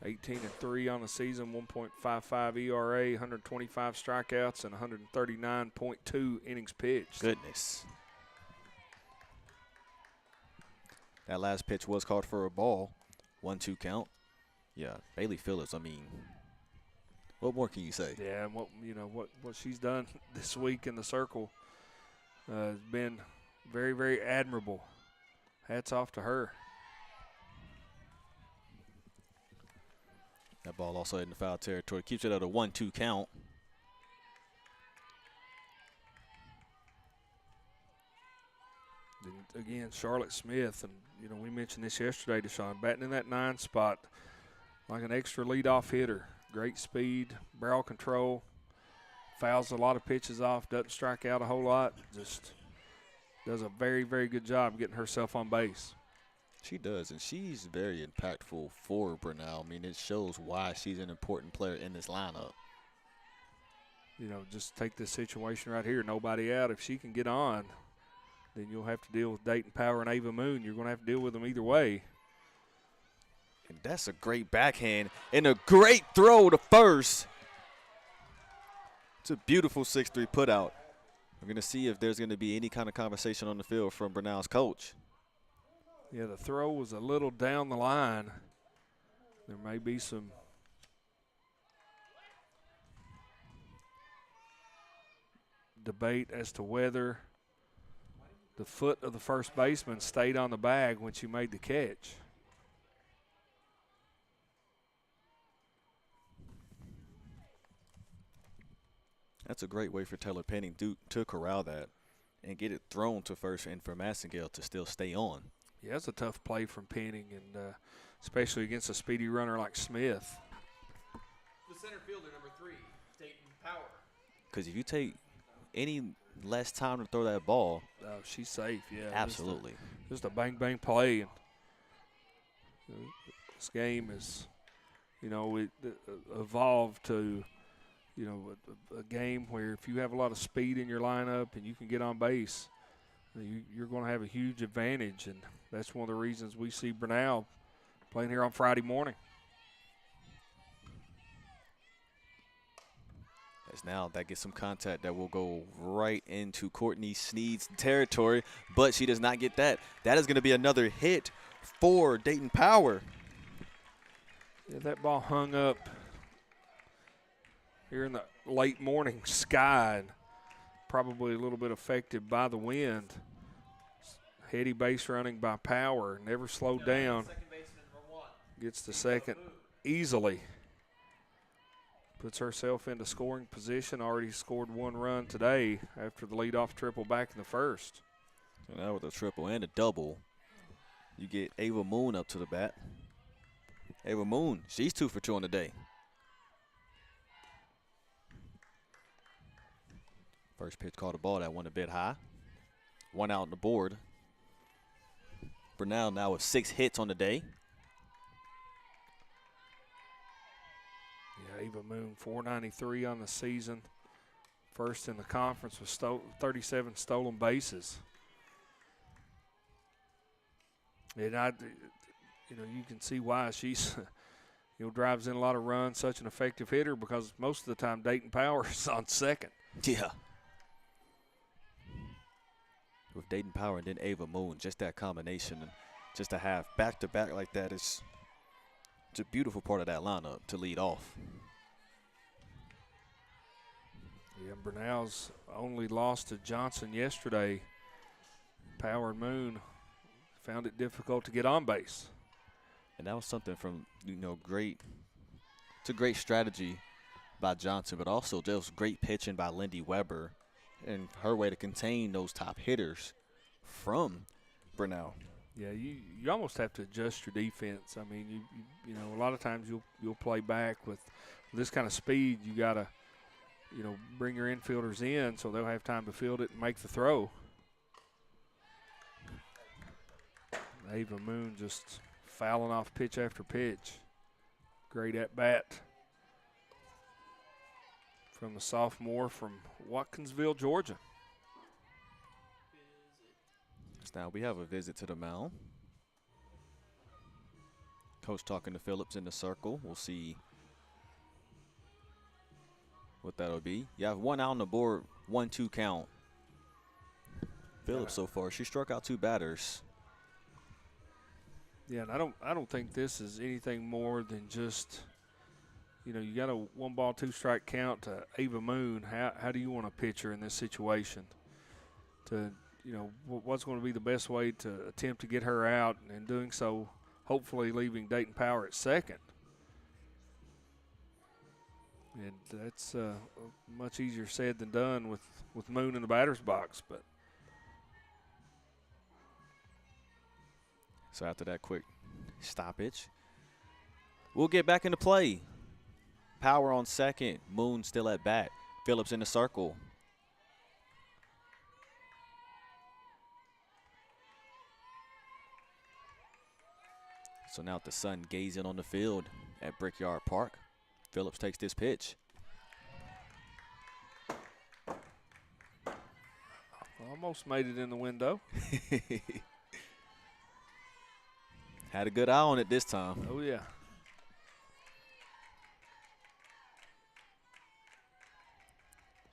S3: 18-3 on the season, 1.55 ERA, 125 strikeouts, and 139.2 innings pitched.
S2: Goodness. That last pitch was called for a ball. 1-2 count. Yeah, Bailey Phillips, I mean, what more can you say?
S3: Yeah, and what she's done this week in the circle has been very, very admirable. Hats off to her.
S2: That ball also in the foul territory. Keeps it at a 1-2 count.
S3: And again, Charlotte Smith, and we mentioned this yesterday, Deshaun, batting in that 9 spot like an extra leadoff hitter. Great speed, barrel control, fouls a lot of pitches off, doesn't strike out a whole lot, just does a very, very good job getting herself on base.
S2: She does, and she's very impactful for Brenau. I mean, it shows why she's an important player in this lineup.
S3: Just take this situation right here, nobody out. If she can get on, then you'll have to deal with Dayton Power and Ava Moon. You're going to have to deal with them either way.
S2: And that's a great backhand and a great throw to first. It's a beautiful 6-3 put out. We're going to see if there's going to be any kind of conversation on the field from Brenau's coach.
S3: Yeah, the throw was a little down the line. There may be some debate as to whether the foot of the first baseman stayed on the bag when she made the catch.
S2: That's a great way for Taylor Penning to corral that and get it thrown to first, and for Massengale to still stay on.
S3: Yeah, it's a tough play from Penning, and especially against a speedy runner like Smith.
S4: The center fielder, number 3, Dayton Power.
S2: Because if you take any less time to throw that ball,
S3: she's safe. Yeah,
S2: absolutely.
S3: Just a bang play, and this game is, it evolved to, a game where if you have a lot of speed in your lineup and you can get on base, you're going to have a huge advantage, and that's one of the reasons we see Brenau playing here on Friday morning.
S2: As now that gets some contact that will go right into Courtney Sneed's territory, but she does not get that. That is going to be another hit for Dayton Power.
S3: Yeah, that ball hung up here in the late morning sky, and probably a little bit affected by the wind. Heady base running by Power, never slowed down. Gets to second easily. Puts herself into scoring position. Already scored 1 run today after the leadoff triple back in the first.
S2: And now with a triple and a double, you get Ava Moon up to the bat. Ava Moon, she's 2 for 2 on the day. First pitch called a ball, that one a bit high. 1 out on the board. Brenau now with 6 hits on the day.
S3: Yeah, Ava Moon, 493 on the season. First in the conference with 37 stolen bases. And you can see why she's, drives in a lot of runs, such an effective hitter, because most of the time Dayton Power is on second.
S2: Yeah. With Dayton Power and then Ava Moon, just that combination, and just to have back-to-back like that is it's a beautiful part of that lineup to lead off.
S3: Yeah, Brenau's only lost to Johnson yesterday. Power and Moon found it difficult to get on base.
S2: And that was something from, great. It's a great strategy by Johnson, but also just great pitching by Lindy Weber and her way to contain those top hitters from Brenau.
S3: Yeah, you almost have to adjust your defense. I mean, you a lot of times you'll play back with this kind of speed. You got to, bring your infielders in so they'll have time to field it and make the throw. Ava Moon just fouling off pitch after pitch. Great at bat from the sophomore from Watkinsville, Georgia.
S2: Now we have a visit to the mound. Coach talking to Phillips in the circle. We'll see what that'll be. You have one out on the board, 1-2 count. Phillips so far, she struck out 2 batters.
S3: Yeah, and I don't think this is anything more than just, you got a 1-ball, 2-strike count to Ava Moon. How do you want to pitch her in this situation? To, what's going to be the best way to attempt to get her out, and in doing so, hopefully leaving Dayton Power at second. And that's much easier said than done with Moon in the batter's box. But
S2: so after that quick stoppage, we'll get back into play. Power on second. Moon still at bat. Phillips in the circle. So now the sun gazing on the field at Brickyard Park. Phillips takes this pitch.
S3: almost made it in the window.
S2: Had a good eye on it this time.
S3: Oh, yeah.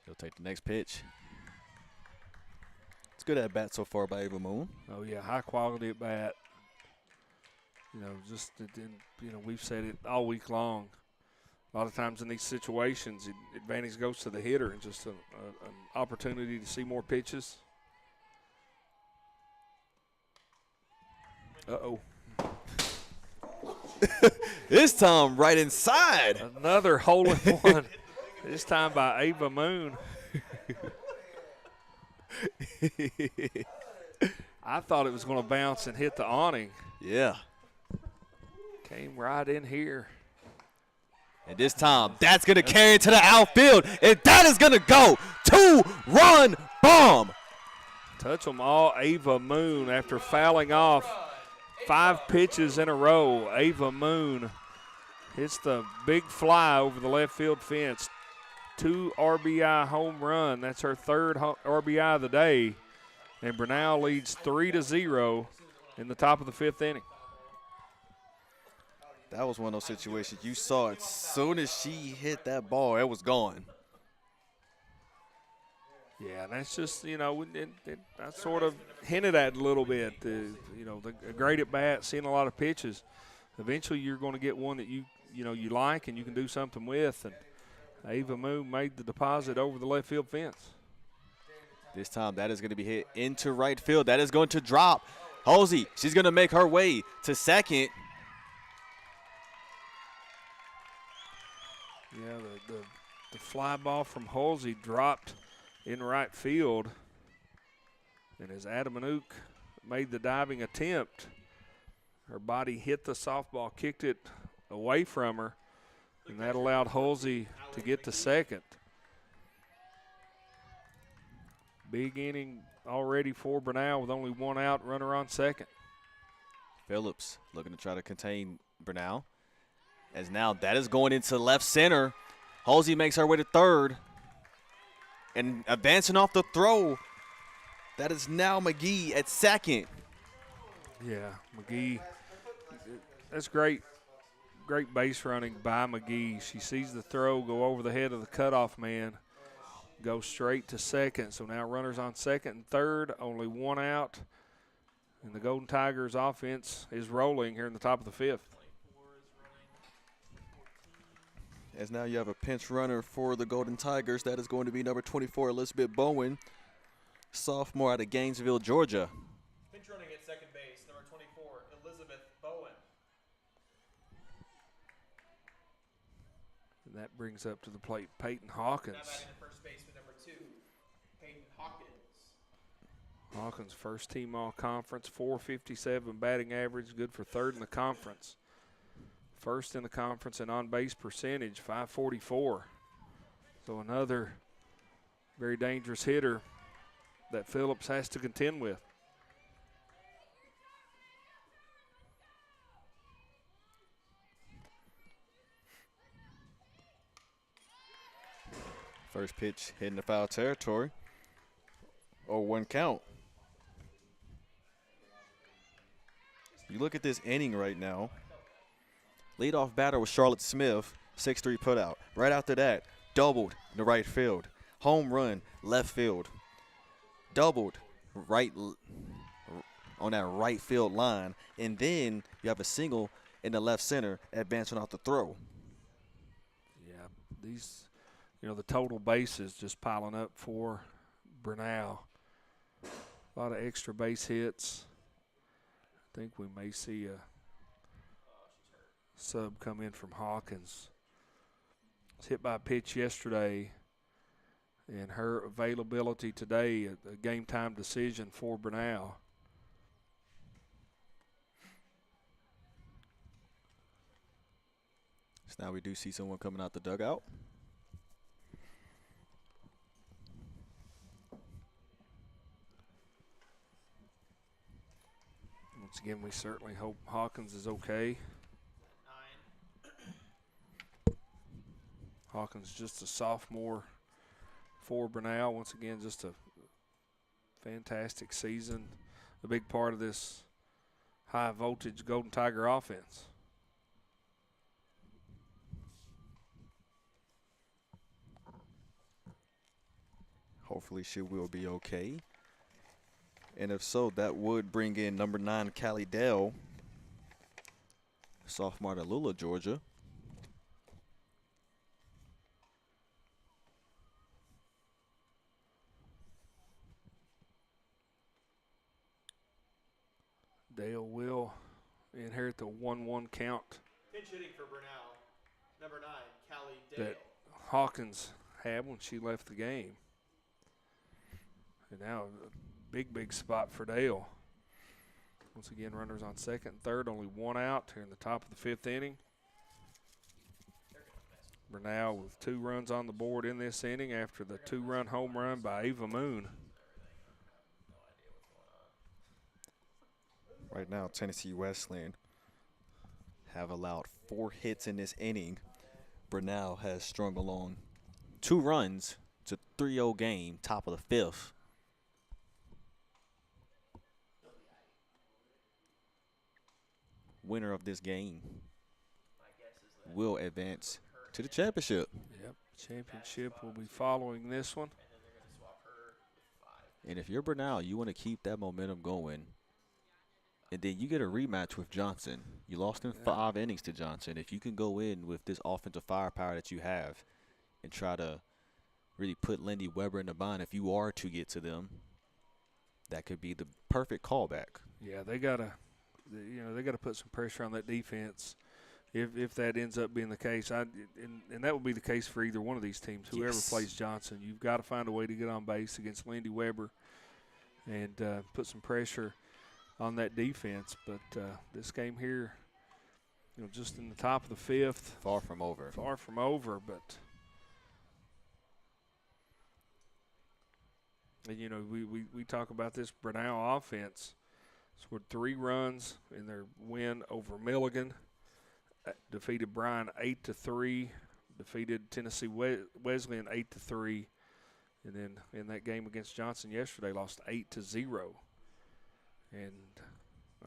S2: He'll take the next pitch. It's good at bat so far by Ava Moon.
S3: Oh, yeah, high quality at bat. We've said it all week long. A lot of times in these situations, advantage goes to the hitter, and just an opportunity to see more pitches. Uh-oh.
S2: This time right inside.
S3: Another hole-in-one, this time by Ava Moon. I thought it was going to bounce and hit the awning.
S2: Yeah.
S3: Came right in here.
S2: And this time, that's going to carry it to the outfield, and that is going to go. 2-run bomb.
S3: Touch them all, Ava Moon, after fouling off 5 pitches in a row. Ava Moon hits the big fly over the left field fence. 2 RBI home run. That's her 3rd RBI of the day. And Brenau leads 3-0 in the top of the 5th inning.
S2: That was one of those situations you saw as soon as she hit that ball, it was gone.
S3: Yeah, that's just, I sort of hinted at a little bit. The great at bat, seeing a lot of pitches. Eventually you're going to get one that you like and you can do something with. And Ava Moon made the deposit over the left field fence.
S2: This time that is going to be hit into right field. That is going to drop. Halsey, she's going to make her way to second.
S3: Yeah, the fly ball from Halsey dropped in right field. And as Adam Anouk made the diving attempt, her body hit the softball, kicked it away from her, and that allowed Halsey to get to second. Big inning already for Brenau with only 1 out, runner on second.
S2: Phillips looking to try to contain Brenau. As now that is going into left center. Halsey makes her way to third. And advancing off the throw, that is now McGee at second.
S3: Yeah, McGee, that's great. Great base running by McGee. She sees the throw go over the head of the cutoff man, go straight to second. So now runners on second and third, only 1 out. And the Golden Tigers offense is rolling here in the top of the 5th.
S2: As now you have a pinch runner for the Golden Tigers. That is going to be number 24, Elizabeth Bowen, sophomore out of Gainesville, Georgia.
S4: Pinch running at second base, number 24, Elizabeth Bowen.
S3: And that brings up to the plate Peyton Hawkins.
S4: Now batting the first baseman, number 2, Peyton Hawkins.
S3: Hawkins, first team all-conference, 457 batting average, good for 3rd in the conference. First in the conference in on-base percentage, 544. So another very dangerous hitter that Phillips has to contend with.
S2: First pitch hitting the foul territory. 0-1 count. You look at this inning right now. Leadoff batter was Charlotte Smith, 6-3 putout. Right after that, doubled in the right field. Home run, left field. Doubled on that right field line. And then you have a single in the left center advancing off the throw.
S3: Yeah, these, the total bases just piling up for Brenau. A lot of extra base hits. I think we may see a sub come in from Hawkins. Was hit by a pitch yesterday, and her availability today, a game time decision for Brenau.
S2: So now we do see someone coming out the dugout.
S3: Once again, we certainly hope Hawkins is okay. Hawkins just a sophomore for Brenau. Once again, just a fantastic season. A big part of this high voltage Golden Tiger offense.
S2: Hopefully she will be okay. And if so, that would bring in number 9, Callie Dell, sophomore at Lula, Georgia.
S3: Dale will inherit the 1-1 count
S4: Pinch hitting for Brenau. Number 9, Callie
S3: that
S4: Dale.
S3: Hawkins had when she left the game. And now a big spot for Dale. Once again, runners on second and third, only one out here in the top of the 5th inning. Brenau with 2 runs on the board in this inning after the 2-run home run by Ava Moon.
S2: Right now, Tennessee Wesleyan have allowed 4 hits in this inning. Brenau has strung along 2 runs. It's a 3-0 game, top of the 5th. Winner of this game will advance to the championship.
S3: Yep, championship will be following this one.
S2: And if you're Brenau, you want to keep that momentum going. And then you get a rematch with Johnson. You lost in 5 innings to Johnson. If you can go in with this offensive firepower that you have and try to really put Lindy Weber in the bind, if you are to get to them, that could be the perfect callback.
S3: Yeah, they gotta put some pressure on that defense. If that ends up being the case, and that would be the case for either one of these teams. Whoever plays Johnson, you've got to find a way to get on base against Lindy Weber and put some pressure on that defense. But this game here, just in the top of the 5th.
S2: Far from over.
S3: Far from over, but and, we talk about this Brenau offense. Scored 3 runs in their win over Milligan. Defeated Bryan 8-3. Defeated Tennessee Wesleyan 8-3. And then in that game against Johnson yesterday, lost 8-0. And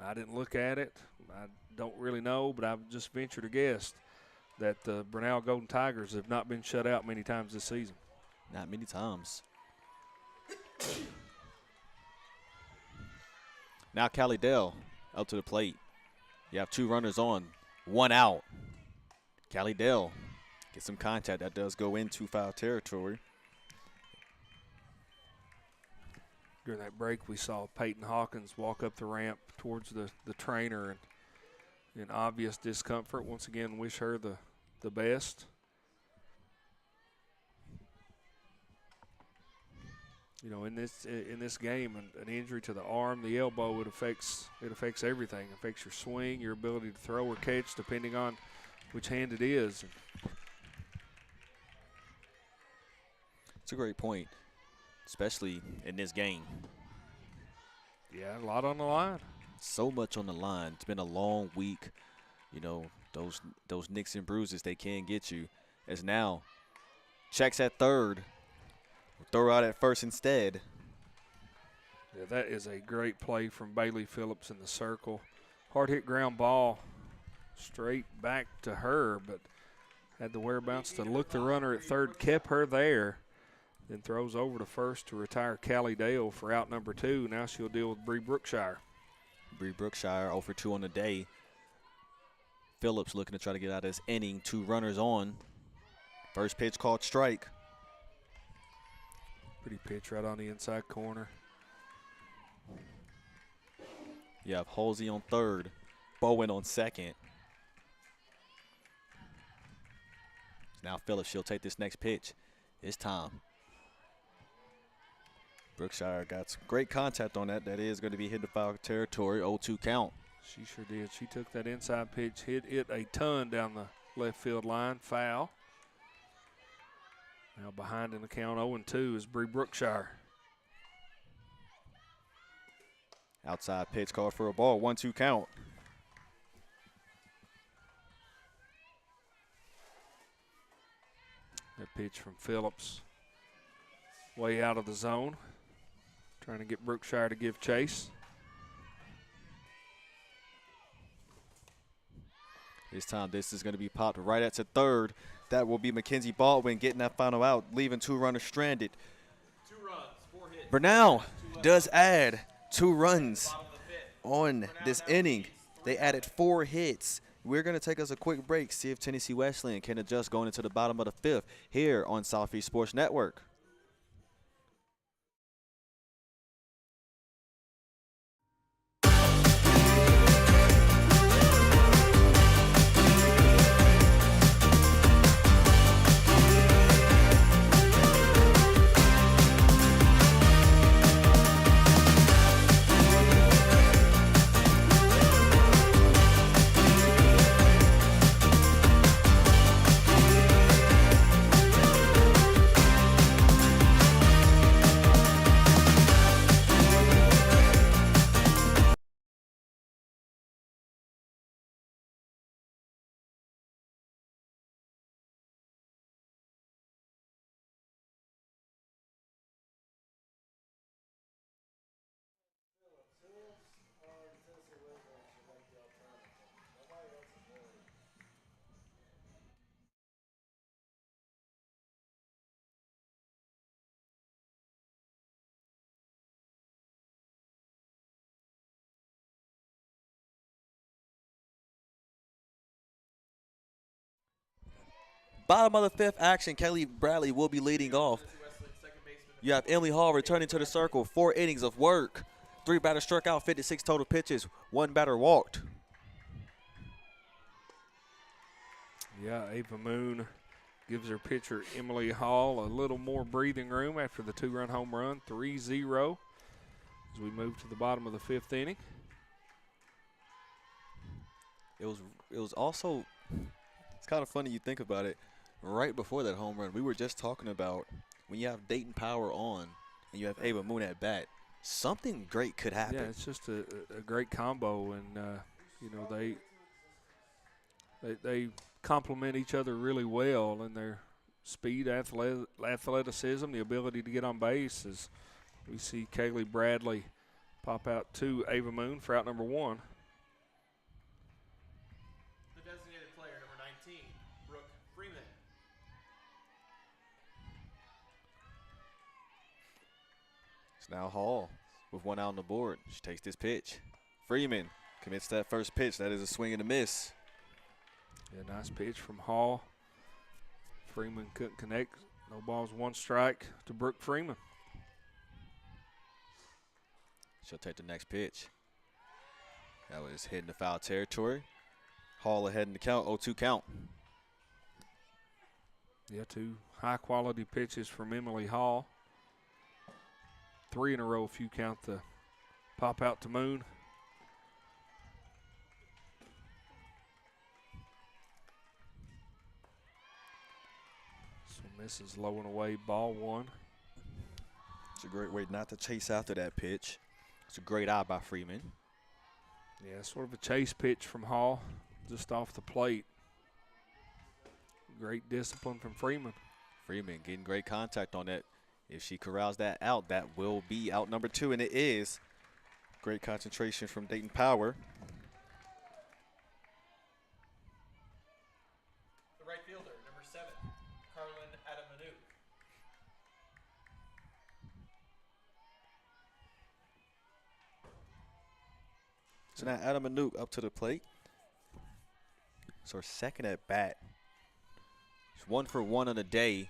S3: I didn't look at it. I don't really know, but I've just ventured to guess that the Brenau Golden Tigers have not been shut out many times this season.
S2: Not many times. Now Callie Dell up to the plate. You have 2 runners on, 1 out. Callie Dell gets some contact. That does go into foul territory.
S3: During that break, we saw Peyton Hawkins walk up the ramp towards the trainer and in obvious discomfort. Once again, wish her the best. In this game, an injury to the arm, the elbow, it affects everything. It affects your swing, your ability to throw or catch, depending on which hand it is.
S2: It's a great point, especially in this game.
S3: Yeah, a lot on the line.
S2: So much on the line. It's been a long week. Those nicks and bruises, they can get you. As now, checks at third. Throw out at first instead.
S3: Yeah, that is a great play from Bailey Phillips in the circle. Hard hit ground ball straight back to her, but had the whereabouts to look the runner at third, kept her there, then throws over to first to retire Callie Dale for out number 2. Now she'll deal with Bree Brookshire.
S2: Bree Brookshire 0 for 2 on the day. Phillips looking to try to get out of this inning. 2 runners on. First pitch called strike.
S3: Pretty pitch right on the inside corner.
S2: You have Halsey on third, Bowen on second. Now Phillips, she'll take this next pitch. It's time. Brookshire got some great contact on that. That is going to be hitting the foul territory, 0-2 count.
S3: She sure did. She took that inside pitch, hit it a ton down the left field line, foul. Now behind in the count, 0-2 is Bree Brookshire.
S2: Outside pitch called for a ball, 1-2 count.
S3: That pitch from Phillips way out of the zone. Trying to get Brookshire to give chase.
S2: This time this is going to be popped right at to third. That will be Mackenzie Baldwin getting that final out, leaving 2 runners stranded.
S4: 2 runs, 4 hits.
S2: Brenau does add 2 runs on this inning. They added 4 hits. We're going to take us a quick break, see if Tennessee Wesleyan can adjust going into the bottom of the 5th here on Southeast Sports Network. Bottom of the 5th action, Kelly Bradley will be leading off. You have Emily Hall returning to the circle. 4 innings of work. 3 batters struck out, 56 total pitches. 1 batter walked.
S3: Yeah, Ava Moon gives her pitcher Emily Hall a little more breathing room after the 2-run home run, 3-0 as we move to the bottom of the 5th inning.
S2: It was also, it's kind of funny you think about it. Right before that home run, we were just talking about when you have Dayton Power on and you have Ava Moon at bat, something great could happen.
S3: Yeah, it's just a great combo, and you know, they complement each other really well in their speed, athleticism, the ability to get on base. As we see Kaylee Bradley pop out to Ava Moon for out number 1.
S4: The designated player, number 19, Brooke Freeman.
S2: It's now Hall with 1 out on the board. She takes this pitch. Freeman commits that first pitch. That is a swing and a miss.
S3: Yeah, nice pitch from Hall. Freeman couldn't connect. No balls, 1 strike to Brooke Freeman.
S2: She'll take the next pitch. That was hitting the foul territory. Hall ahead in the count, 0-2 count.
S3: Yeah, 2 high-quality pitches from Emily Hall. 3 in a row if you count the pop out to Moon. So misses low and away, ball 1.
S2: It's a great way not to chase after that pitch. It's a great eye by Freeman.
S3: Yeah, sort of a chase pitch from Hall, just off the plate. Great discipline from Freeman.
S2: Freeman getting great contact on that. If she corrals that out, that will be out number 2, and it is. Great concentration from Dayton Power. So now Adam Anouk up to the plate. So her second at bat. She's 1 for 1 on the day.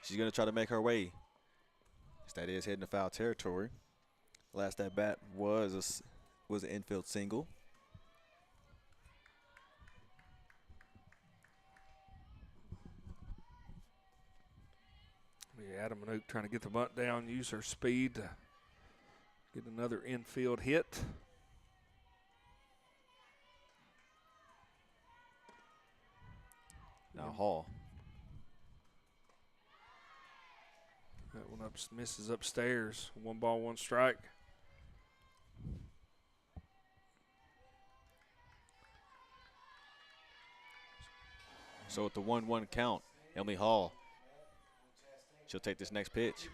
S2: She's going to try to make her way. That is hitting the foul territory. Last at bat was an infield single.
S3: Yeah, Adam Anouk trying to get the bunt down, use her speed to get another infield hit.
S2: Now Hall.
S3: That one misses upstairs. 1 ball, 1 strike.
S2: So with the 1-1 count, Emily Hall, she'll take this next pitch.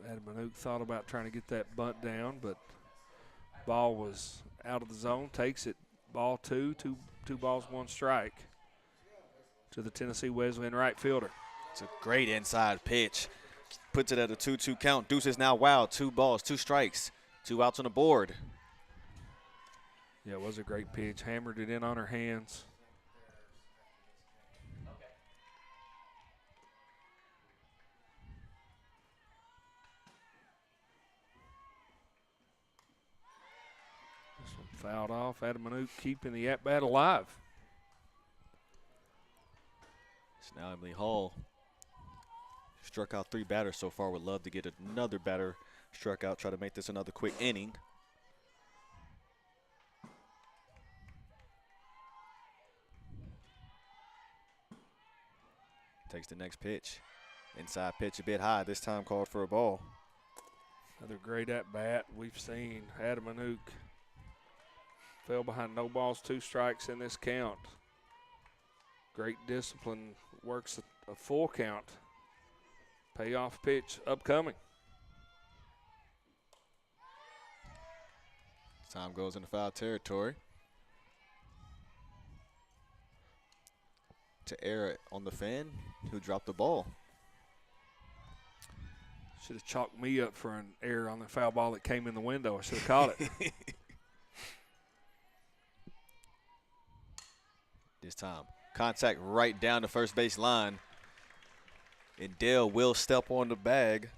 S3: Adam Anouk thought about trying to get that bunt down, but ball was out of the zone. Takes it. Ball 2, 2 balls, 1 strike to the Tennessee Wesleyan right fielder.
S2: It's a great inside pitch. Puts it at a 2-2 count. Deuce is now wild. 2 balls, 2 strikes, 2 outs on the board.
S3: Yeah, it was a great pitch. Hammered it in on her hands. This one fouled off. Adam Anouk keeping the at-bat alive.
S2: So now Emily Hall struck out 3 batters so far. Would love to get another batter struck out. Try to make this another quick inning. Takes the next pitch. Inside pitch a bit high. This time called for a ball.
S3: Another great at-bat. We've seen Adam Anouk fell behind no balls, 2 strikes in this count. Great discipline, works a full count. Payoff pitch upcoming.
S2: Time goes into foul territory. To err on the fan who dropped the ball.
S3: Should have chalked me up for an error on the foul ball that came in the window. I should have caught it.
S2: This time, contact right down the first base line. And Dale will step on the bag.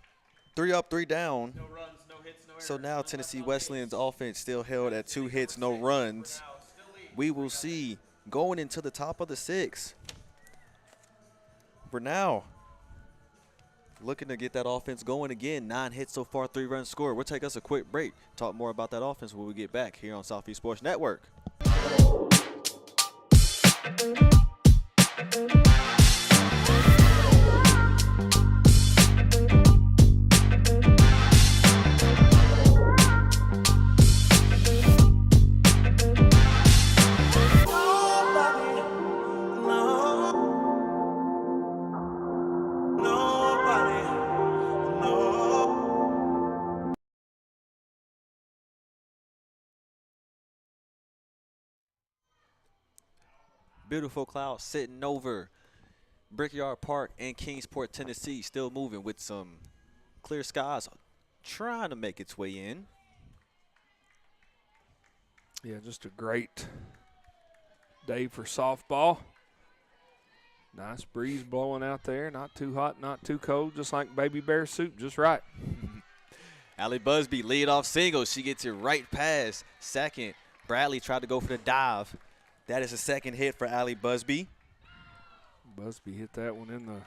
S2: 3 up, 3 down.
S4: No runs, no hits, no errors.
S2: So now Tennessee Wesleyan's offense still held at 2 hits, no runs. We will see going into the top of the 6th. Brenau looking to get that offense going again. 9 hits so far, 3 runs scored. We'll take us a quick break. Talk more about that offense when we get back here on Southeast Sports Network. Beautiful clouds sitting over Brickyard Park and Kingsport, Tennessee. Still moving with some clear skies trying to make its way in.
S3: Yeah, just a great day for softball. Nice breeze blowing out there. Not too hot, not too cold, just like baby bear soup, just right.
S2: Allie Busby lead off single. She gets it right past second. Bradley tried to go for the dive. That is a second hit for Allie Busby.
S3: Busby hit that one in the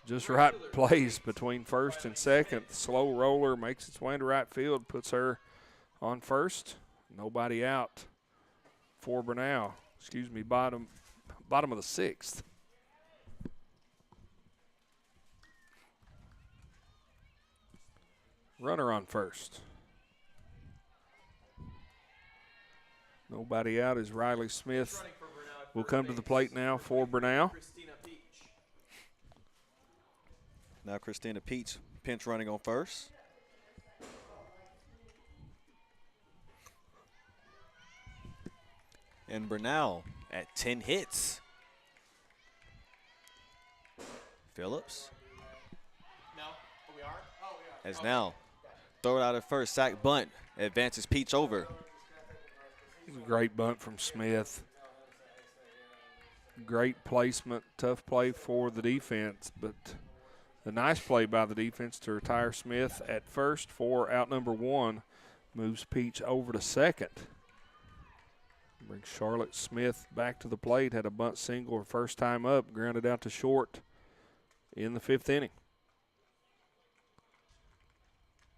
S3: just right place between first and second. Slow roller makes its way into right field, puts her on first. Nobody out for Brenau. Excuse me, bottom of the 6th. Runner on first. Nobody out as Riley Smith will come to the plate now for Brenau.
S2: Now Christina Peach pinch running on first. And Brenau at 10 hits. Phillips.
S4: No.
S2: As now, throw it out at first, sack bunt, advances Peach over.
S3: Great bunt from Smith. Great placement, tough play for the defense, but a nice play by the defense to retire Smith at first for out number 1. Moves Peach over to second. Brings Charlotte Smith back to the plate. Had a bunt single her first time up, grounded out to short in the 5th inning.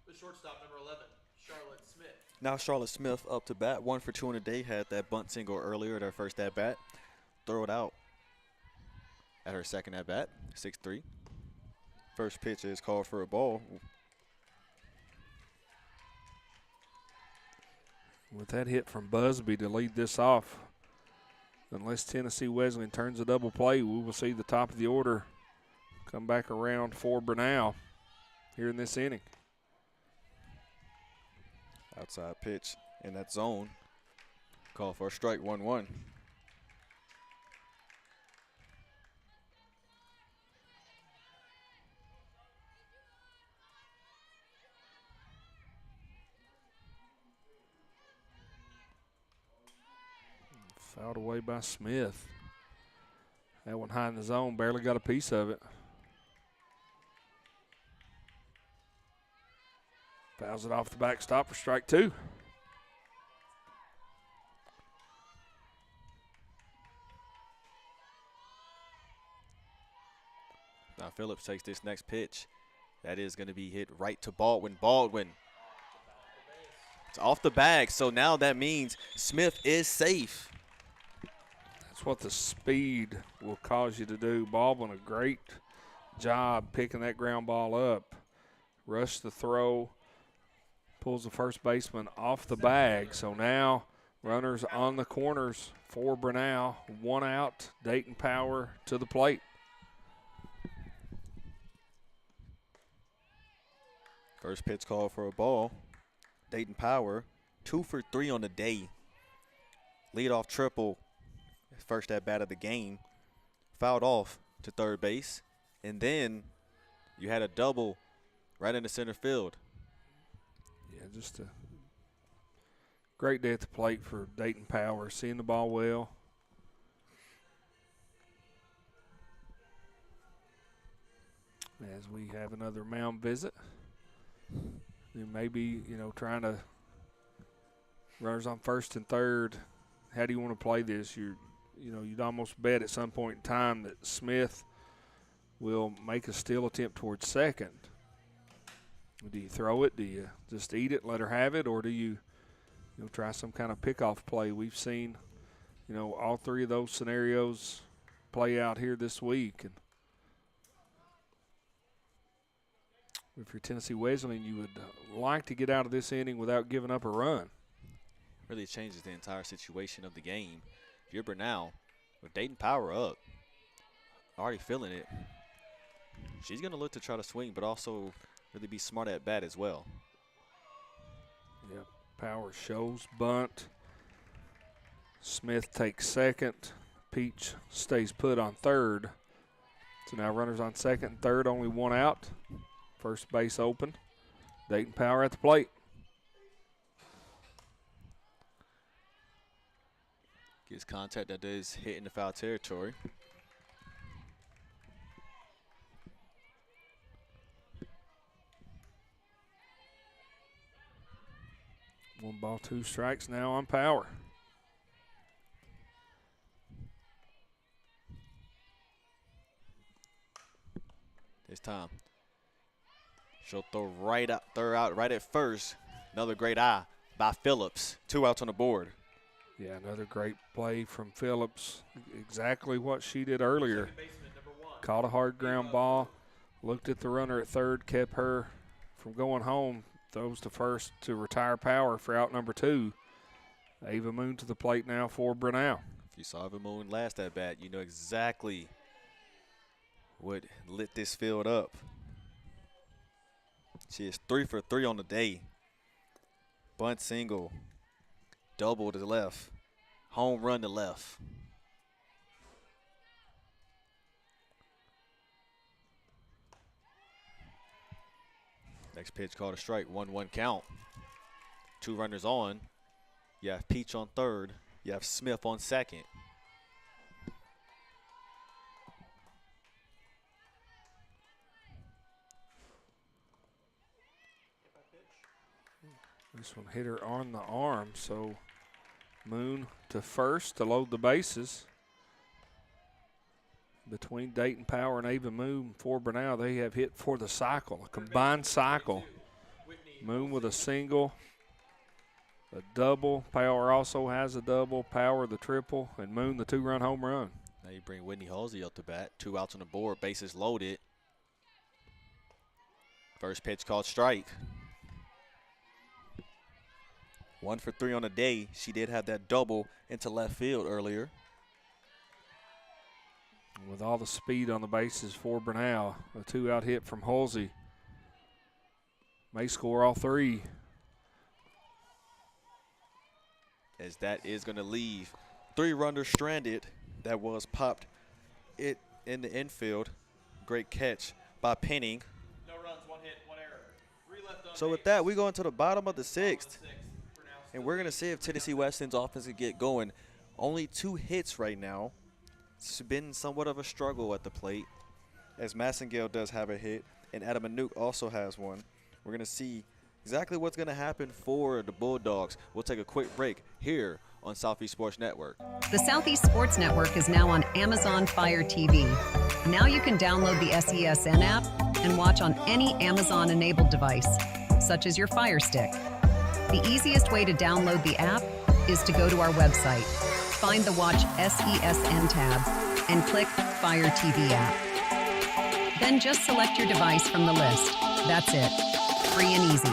S4: The shortstop, number 11, Charlotte Smith.
S2: Now Charlotte Smith up to bat, 1 for 2 in a day. Had that bunt single earlier at her first at bat. Throw it out at her second at bat, 6-3. First pitch is called for a ball.
S3: With that hit from Busby to lead this off, unless Tennessee Wesleyan turns a double play, we will see the top of the order come back around for Brenau here in this inning.
S2: Outside pitch in that zone. Call for a strike, 1-1.
S3: Fouled away by Smith. That one high in the zone, barely got a piece of it. Fouls it off the backstop for strike 2.
S2: Now Phillips takes this next pitch. That is going to be hit right to Baldwin. Baldwin. It's off the bag, so now that means Smith is safe.
S3: That's what the speed will cause you to do. Baldwin, a great job picking that ground ball up. Rush the throw, pulls the first baseman off the bag. So now runners on the corners for Brenau. 1 out, Dayton Power to the plate.
S2: First pitch called for a ball. Dayton Power, 2 for 3 on the day. Leadoff triple, first at bat of the game. Fouled off to third base. And then you had a double right into center field.
S3: Yeah, just a great day at the plate for Dayton Power, seeing the ball well. As we have another mound visit. And maybe, trying to runners on first and third. How do you want to play this? You'd almost bet at some point in time that Smith will make a steal attempt towards second. Do you throw it? Do you just eat it, let her have it, or do you try some kind of pickoff play? We've seen, all 3 of those scenarios play out here this week. And if you're Tennessee Wesleyan, you would like to get out of this inning without giving up a run.
S2: Really changes the entire situation of the game. If you're Brenau, with Dayton Power up, already feeling it, she's going to look to try to swing, but also really be smart at bat as well.
S3: Yep, Power shows bunt. Smith takes second. Peach stays put on third. So now runners on second and third, only 1 out. First base open. Dayton Power at the plate.
S2: Gets contact that is hitting the foul territory.
S3: One ball, 2 strikes now on Power.
S2: This time. She'll throw right at first. Another great eye by Phillips. 2 outs on the board.
S3: Yeah, another great play from Phillips. Exactly what she did earlier. Caught a hard ground ball, looked at the runner at third, kept her from going home. Throws to first to retire Power for out number 2. Ava Moon to the plate now for Brenau.
S2: If you saw Ava Moon last at bat, you know exactly what lit this field up. She is 3 for 3 on the day. Bunt single, double to the left, home run to left. Next pitch called a strike, 1-1 count. 2 runners on. You have Peach on third. You have Smith on second.
S3: This one hit her on the arm, so Moon to first to load the bases. Between Dayton Power and Ava Moon for Brenau, they have hit for the cycle, a combined cycle. Moon with a single, a double. Power also has a double. Power the triple, and Moon the 2-run home run.
S2: Now you bring Whitney Halsey up to bat. 2 outs on the board, bases loaded. First pitch called strike. 1 for 3 on the day. She did have that double into left field earlier.
S3: With all the speed on the bases for Brenau, a 2-out hit from Halsey may score all 3.
S2: As that is going to leave 3 runners stranded. That was popped it in the infield. Great catch by Penning.
S4: No runs, 1 hit, 1 error. 3 left on
S2: So with
S4: base.
S2: that, we go into the bottom of the 6th.
S4: For now,
S2: And we're going to see if Tennessee Wesleyan's offense can get going. Only 2 hits right now. It's been somewhat of a struggle at the plate, as Massengale does have a hit, and Adam Anouk also has one. We're going to see exactly what's going to happen for the Bulldogs. We'll take a quick break here on Southeast Sports Network.
S5: The Southeast Sports Network is now on Amazon Fire TV. Now you can download the SESN app and watch on any Amazon-enabled device, such as your Fire Stick. The easiest way to download the app is to go to our website, find the Watch SESN tab, and click Fire TV app. Then just select your device from the list. That's it. Free and easy.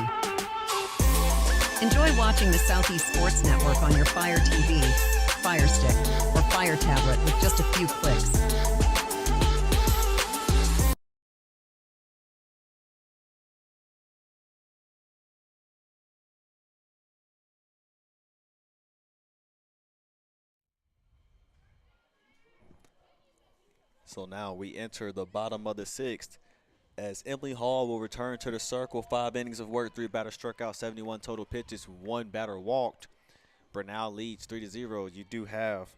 S5: Enjoy watching the Southeast Sports Network on your Fire TV, Fire Stick, or Fire tablet with just a few clicks.
S2: So now we enter the bottom of the 6th as Emily Hall will return to the circle. 5 innings of work, 3 batters struck out, 71 total pitches, 1 batter walked. Brenau leads 3-0. You do have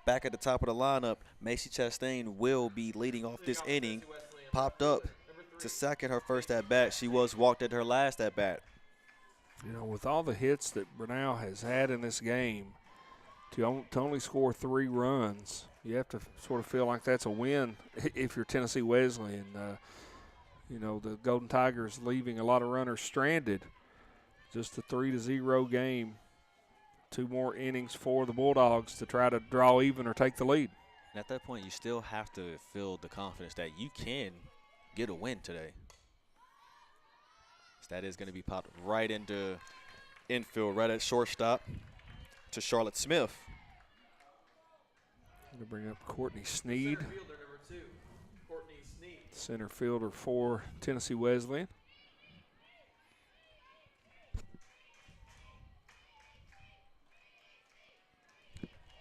S2: back at the top of the lineup, Macy Chastain will be leading off this inning. Popped up to second her first at bat. She was walked at her last at bat.
S3: You know, with all the hits that Brenau has had in this game, to only score 3 runs, you have to sort of feel like that's a win if you're Tennessee Wesleyan. You know, the Golden Tigers leaving a lot of runners stranded. Just a 3-0 game. 2 more innings for the Bulldogs to try to draw even or take the lead.
S2: And at that point, you still have to feel the confidence that you can get a win today. So that is going to be popped right into infield, right at shortstop to Charlotte Smith.
S3: Going to bring up Courtney Sneed,
S4: Center fielder number 2, Courtney Sneed.
S3: center fielder for Tennessee Wesleyan.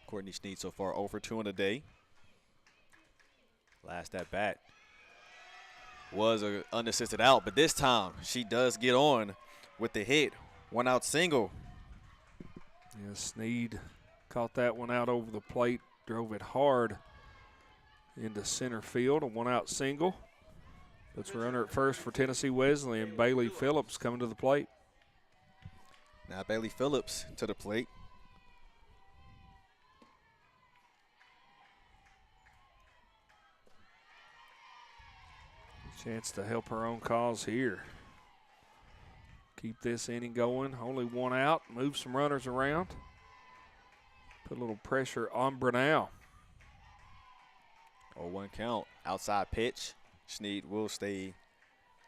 S2: Courtney Sneed so far 0 for 2 on the day. Last at bat was an unassisted out, but this time she does get on with the hit. 1 out single.
S3: Yeah, Sneed caught that one out over the plate, drove it hard into center field, a 1-out single. Puts a runner at first for Tennessee Wesleyan. Bailey Phillips coming to the plate.
S2: Now Bailey Phillips to the plate.
S3: Chance to help her own cause here. Keep this inning going. Only 1 out. Move some runners around. Put a little pressure on Brenau.
S2: 0-1 count. Outside pitch. Sneed will stay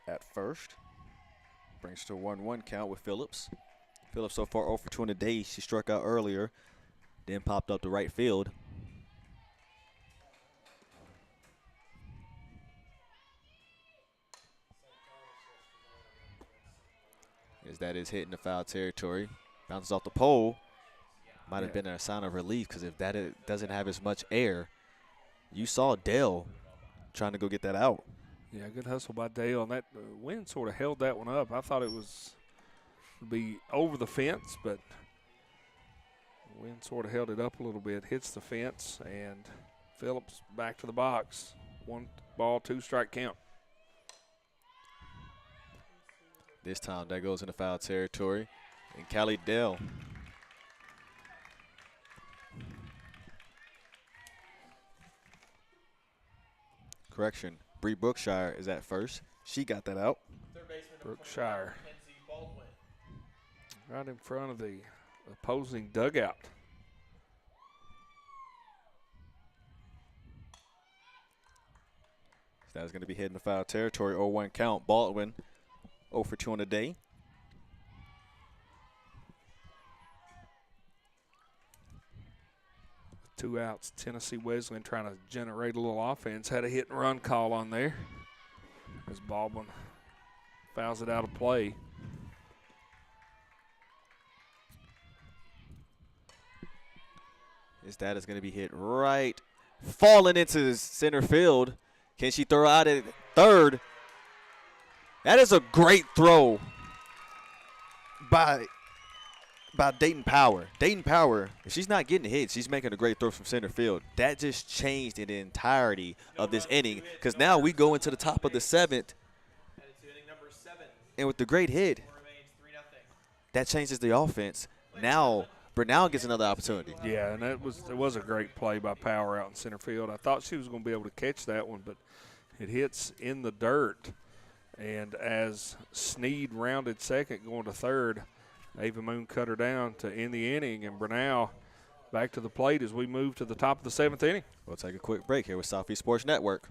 S2: at first. Brings to a 1-1 count with Phillips. Phillips so far 0 for 2 in the day. She struck out earlier, then popped up to right field. As that is hitting the foul territory. Bounces off the pole. Might have been a sign of relief because if that doesn't have as much air, you saw Dell trying to go get that out.
S3: Yeah, good hustle by Dale. And that wind sort of held that one up. I thought it was be over the fence, but the wind sort of held it up a little bit. Hits the fence, and Phillips back to the box. 1 ball, 2 strike count.
S2: This time that goes into foul territory. And Callie Dell. Correction, Bree Brookshire is at first. She got that out.
S4: Third baseman
S3: Brookshire.
S4: Mackenzie Baldwin.
S3: Right in front of the opposing dugout.
S2: That is going to be hitting the foul territory. 0-1 count. Baldwin 0 for 2 on the day.
S3: With 2 outs, Tennessee Wesleyan trying to generate a little offense. Had a hit and run call on there as Baldwin fouls it out of play.
S2: His dad is going to be hit right, falling into center field. Can she throw out at third? That is a great throw by Dayton Power. Dayton Power, if she's not getting hit, she's making a great throw from center field. That just changed the entirety of this inning, because now we go into the top of the 7th.
S4: And it's inning number 7.
S2: And with the great hit,
S4: Score remains 3-0.
S2: that changes the offense. Now Brenau gets another opportunity.
S3: Yeah, and it was a great play by Power out in center field. I thought she was going to be able to catch that one, but it hits in the dirt. And as Sneed rounded second going to third, Ava Moon cut her down to end the inning, and Brenau back to the plate as we move to the top of the 7th inning.
S2: We'll take a quick break here with Southeast Sports Network.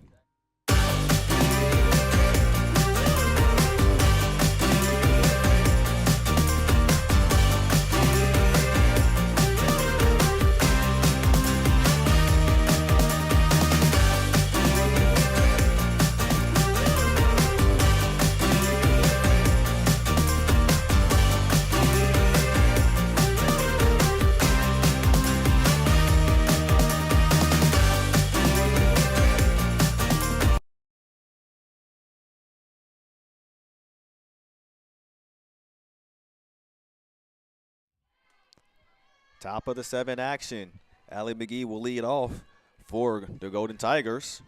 S2: Top of the 7 action. Allie McGee will lead off for the Golden Tigers.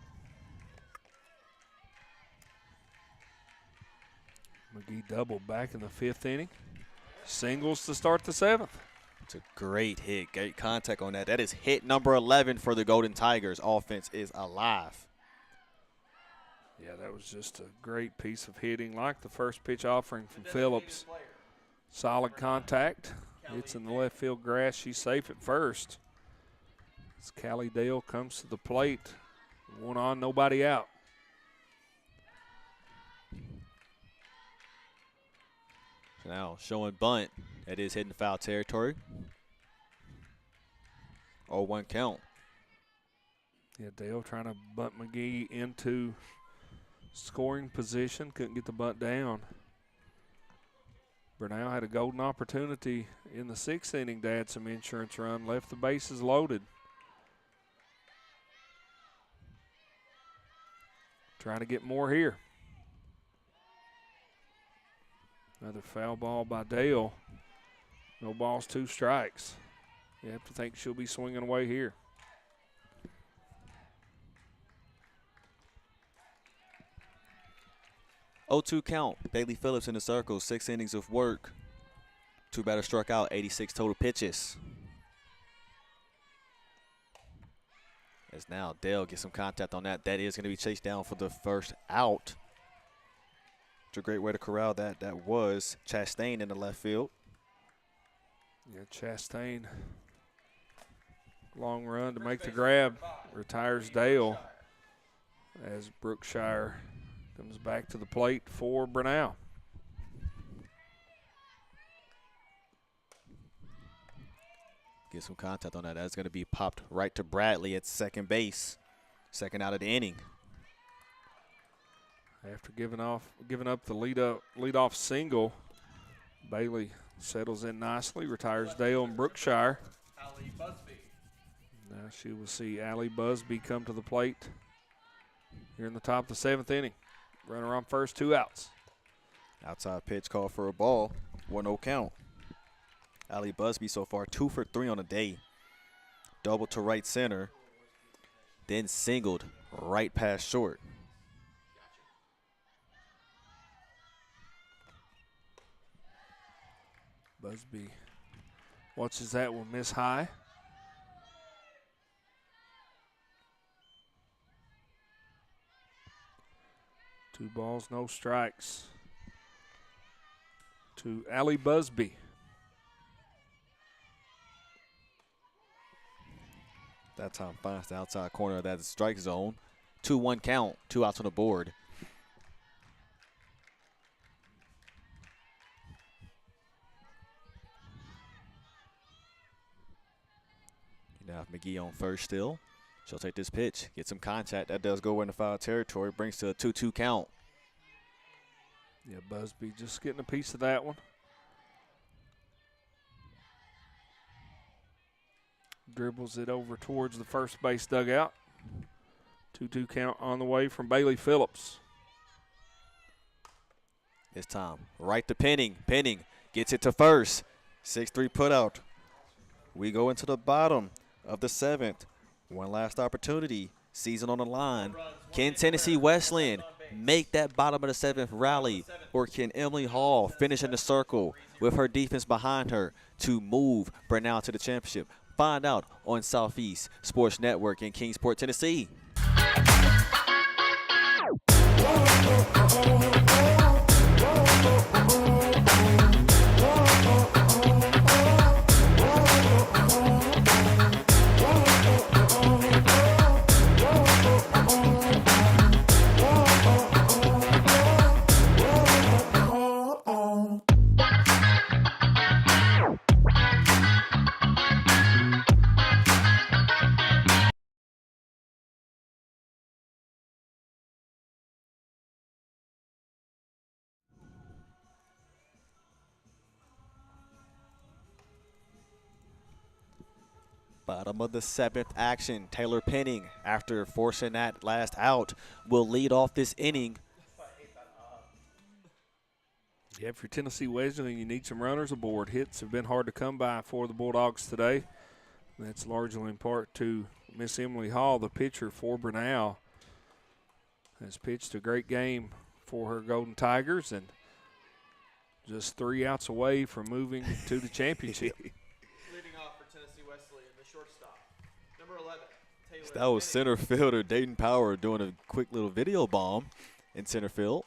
S3: McGee double back in the 5th inning. Singles to start the 7th.
S2: It's a great hit. Great contact on that. That is hit number 11 for the Golden Tigers. Offense is alive.
S3: Yeah, that was just a great piece of hitting, like the first pitch offering from Phillips. Solid contact. It's in the left field grass. She's safe at first. As Callie Dale comes to the plate. 1 on, nobody out.
S2: Now showing bunt. That is hitting foul territory. 0-1 count.
S3: Yeah, Dale trying to bunt McGee into scoring position. Couldn't get the bunt down. Brenau had a golden opportunity in the 6th inning to add some insurance run. Left the bases loaded. Trying to get more here. Another foul ball by Dale. No balls, 2 strikes. You have to think she'll be swinging away here.
S2: Oh-2 count. Bailey Phillips in the circle. 6 innings of work. 2 batters struck out. 86 total pitches. As now Dale gets some contact on that. That is going to be chased down for the first out. It's a great way to corral that. That was Chastain in the left field.
S3: Yeah, Chastain. Long run to make the grab. Retires Dale as Brookshire comes back to the plate for Brenau.
S2: Get some contact on that. That's going to be popped right to Bradley at second base. Second out of the inning.
S3: After giving up the leadoff single, Bailey settles in nicely, retires Dale and Brookshire.
S4: Allie Busby.
S3: Now she will see Allie Busby come to the plate here in the top of the 7th inning. Runner on first, 2 outs.
S2: Outside pitch called for a ball. 1-0 count. Allie Busby so far 2 for 3 on the day. Double to right center. Then singled right past short.
S3: Busby watches that one miss high. Two balls, no strikes to Allie Busby.
S2: That time finds the outside corner of that strike zone. 2-1 count, 2 outs on the board. You have McGee on first still. She'll take this pitch, get some contact. That does go in the foul territory, brings to a 2-2 count.
S3: Yeah, Busby just getting a piece of that one. Dribbles it over towards the first base dugout. 2-2 count on the way from Bailey Phillips.
S2: This time, right to Penning. Penning gets it to first. 6-3 putout. We go into the bottom of the 7th. One last opportunity. Season on the line. Can Tennessee Wesleyan make that bottom of the 7th rally? Or can Emily Hall finish in the circle with her defense behind her to move Brenau to the championship? Find out on Southeast Sports Network in Kingsport, Tennessee. Bottom of the 7th action. Taylor Penning, after forcing that last out, will lead off this inning.
S3: Yeah, if you're Tennessee Wesleyan, you need some runners aboard. Hits have been hard to come by for the Bulldogs today. That's largely in part to Miss Emily Hall, the pitcher for Brenau. Has pitched a great game for her Golden Tigers and just 3 outs away from moving to the championship.
S4: Leading off for Tennessee Wesleyan, the shortstop, number 11, Taylor.
S2: That was center fielder Dayton Power doing a quick little video bomb in center field.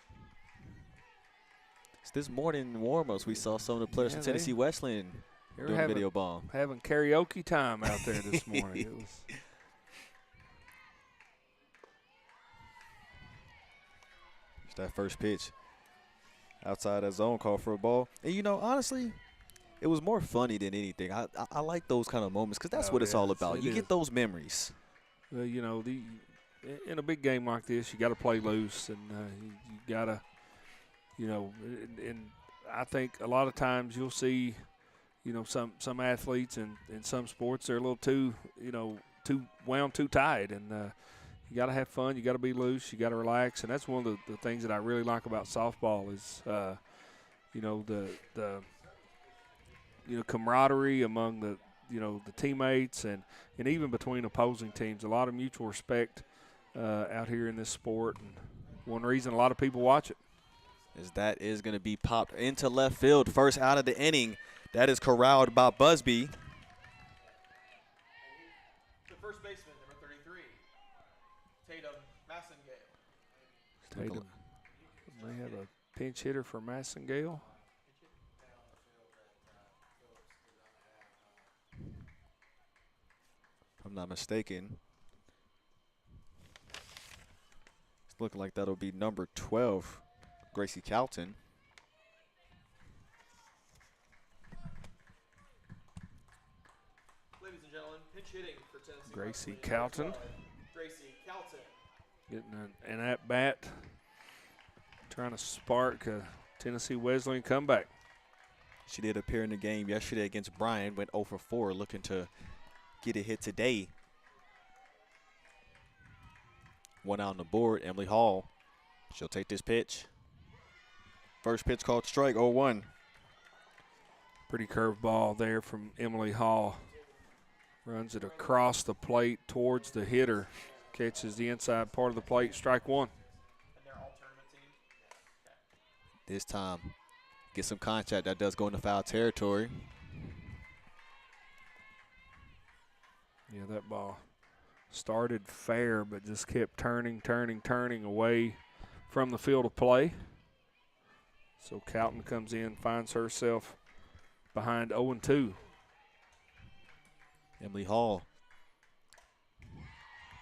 S2: This morning in warm-ups, we saw some of the players from Tennessee Wesleyan doing a video bomb.
S3: Having karaoke time out there this morning. It was
S2: It's that first pitch outside that zone, call for a ball. And, you know, honestly, it was more funny than anything. I like those kind of moments because that's what it's all about. You get those memories.
S3: you know, in a big game like this, you got to play loose, and you got to, you know, and I think a lot of times you'll see, you know, some athletes in some sports, they're a little too, you know, too wound too tight, and you got to have fun. You got to be loose. You got to relax, and that's one of the things that I really like about softball is, you know, the you know, camaraderie among the, you know, the teammates and even between opposing teams. A lot of mutual respect out here in this sport, and one reason a lot of people watch it.
S2: Is that is going to be popped into left field. First out of the inning. That is corralled by Busby.
S4: The first baseman, number 33, Tatum Massengale.
S3: Tatum may have a pinch hitter for Massengale.
S2: If I'm not mistaken. It's looking like that'll be number 12, Gracie Calton.
S4: Ladies and gentlemen, pinch hitting for Tennessee.
S3: Gracie Calton.
S4: Gracie Calton.
S3: Getting an at-bat, trying to spark a Tennessee Wesleyan comeback.
S2: She did appear in the game yesterday against Bryan, went 0 for 4, looking to get a hit today. One out on the board, Emily Hall. She'll take this pitch. First pitch called strike, 0-1.
S3: Pretty curved ball there from Emily Hall. Runs it across the plate towards the hitter. Catches the inside part of the plate, strike one.
S2: This time, get some contact. That does go into foul territory.
S3: Yeah, that ball started fair, but just kept turning away from the field of play. So Calton comes in, finds herself behind 0-2.
S2: Emily Hall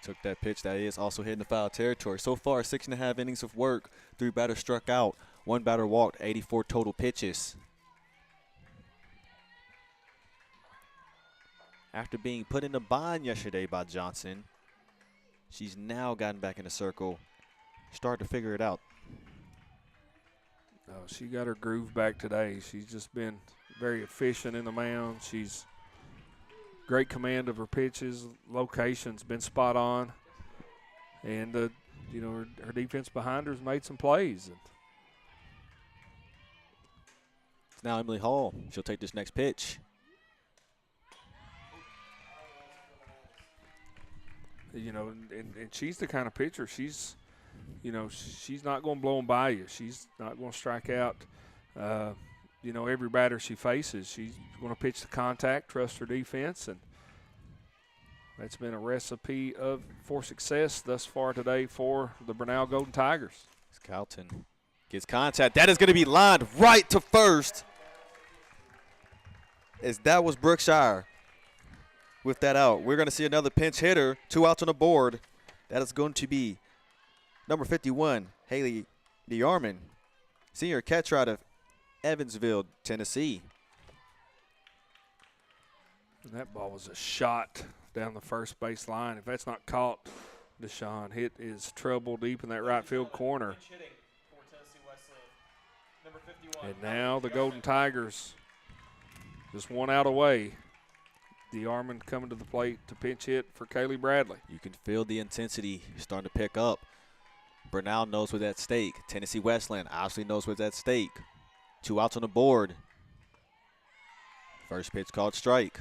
S2: took that pitch. That is also hitting the foul territory. So far, 6.5 innings of work. 3 batters struck out. 1 batter walked. 84 total pitches. After being put in a bind yesterday by Johnson, she's now gotten back in the circle. Started to figure it out.
S3: Oh, she got her groove back today. She's just been very efficient in the mound. She's great command of her pitches. Location's been spot on. And, her defense behind her has made some plays.
S2: It's now Emily Hall. She'll take this next pitch.
S3: And she's the kind of pitcher. She's not going to blow them by you. She's not going to strike out, every batter she faces. She's going to pitch the contact, trust her defense, and that's been a recipe for success thus far today for the Brenau Golden Tigers.
S2: Calton gets contact. That is going to be lined right to first. As that was Brookshire with that out. We're going to see another pinch hitter. 2 outs on the board. That is going to be number 51, Haley DeArmond, senior catcher out of Evansville, Tennessee.
S3: And that ball was a shot down the first base line. If that's not caught, Deshaun, it is trouble deep in that right field corner. And now the Golden Tigers just 1 out away. DeArmond coming to the plate to pinch hit for Kaylee Bradley.
S2: You can feel the intensity starting to pick up. Brenau knows what's at stake. Tennessee Wesleyan obviously knows what's at stake. 2 outs on the board. First pitch called strike.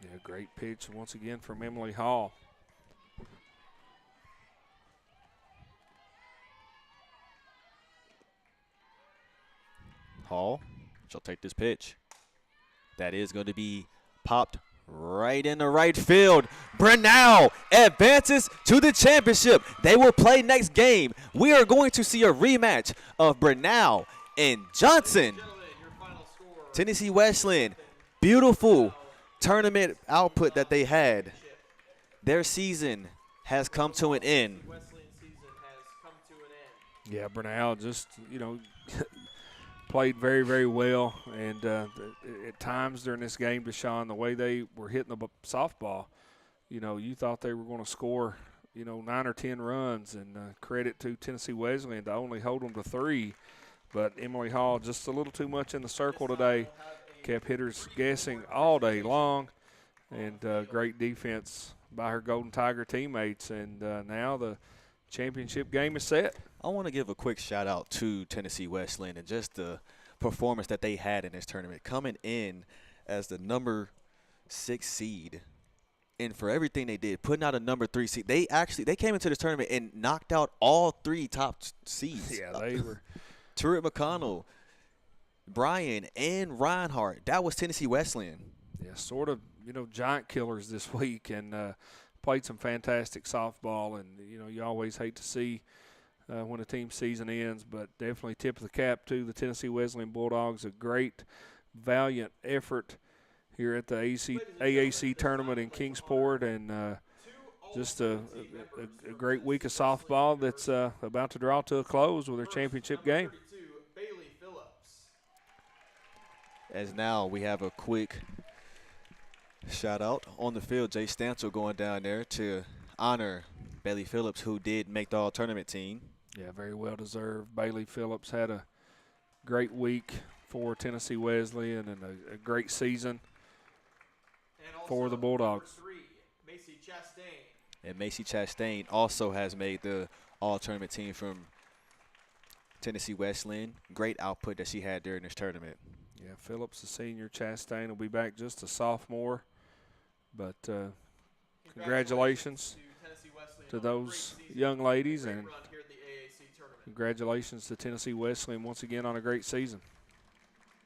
S3: Yeah, great pitch once again from Emily Hall.
S2: Hall, she'll take this pitch. That is going to be popped right in the right field. Brenau advances to the championship. They will play next game. We are going to see a rematch of Brenau and Johnson. Tennessee Wesleyan, beautiful tournament output that they had. Their season has come to an end.
S3: Yeah, Brenau just, played very, very well. And at times during this game, Deshaun, the way they were hitting the softball, you thought they were going to score, 9 or 10 runs. And credit to Tennessee Wesleyan to only hold them to 3. But Emily Hall just a little too much in the circle today. Kept hitters guessing all day long. And great defense by her Golden Tiger teammates. And now the championship game is set.
S2: I want to give a quick shout out to Tennessee Wesleyan and just the performance that they had in this tournament, coming in as the number 6 seed. And for everything they did, putting out a number 3 seed, they came into this tournament and knocked out all 3 top seeds.
S3: Yeah, they were.
S2: Turret McConnell, Bryan, and Reinhardt. That was Tennessee Wesleyan.
S3: Yeah, sort of, giant killers this week, and played some fantastic softball. And, you always hate to see when a team season ends, but definitely tip of the cap to the Tennessee Wesleyan Bulldogs. A great, valiant effort here at the AAC tournament in Kingsport, and just a great week of softball that's about to draw to a close with their championship game.
S2: As now we have a quick shout out on the field. Jay Stancil going down there to honor Bailey Phillips, who did make the all-tournament team.
S3: Yeah, very well deserved. Bailey Phillips had a great week for Tennessee Wesleyan and a great season for the Bulldogs.
S2: And Macy Chastain also has made the all-tournament team from Tennessee Wesleyan. Great output that she had during this tournament.
S3: Yeah, Phillips, the senior. Chastain will be back just a sophomore. But congratulations
S4: Tennessee Wesleyan
S3: to
S4: on a
S3: those
S4: great season,
S3: young ladies,
S4: great
S3: and
S4: run here at the AAC tournament.
S3: congratulations to Tennessee Wesleyan once again on a great season.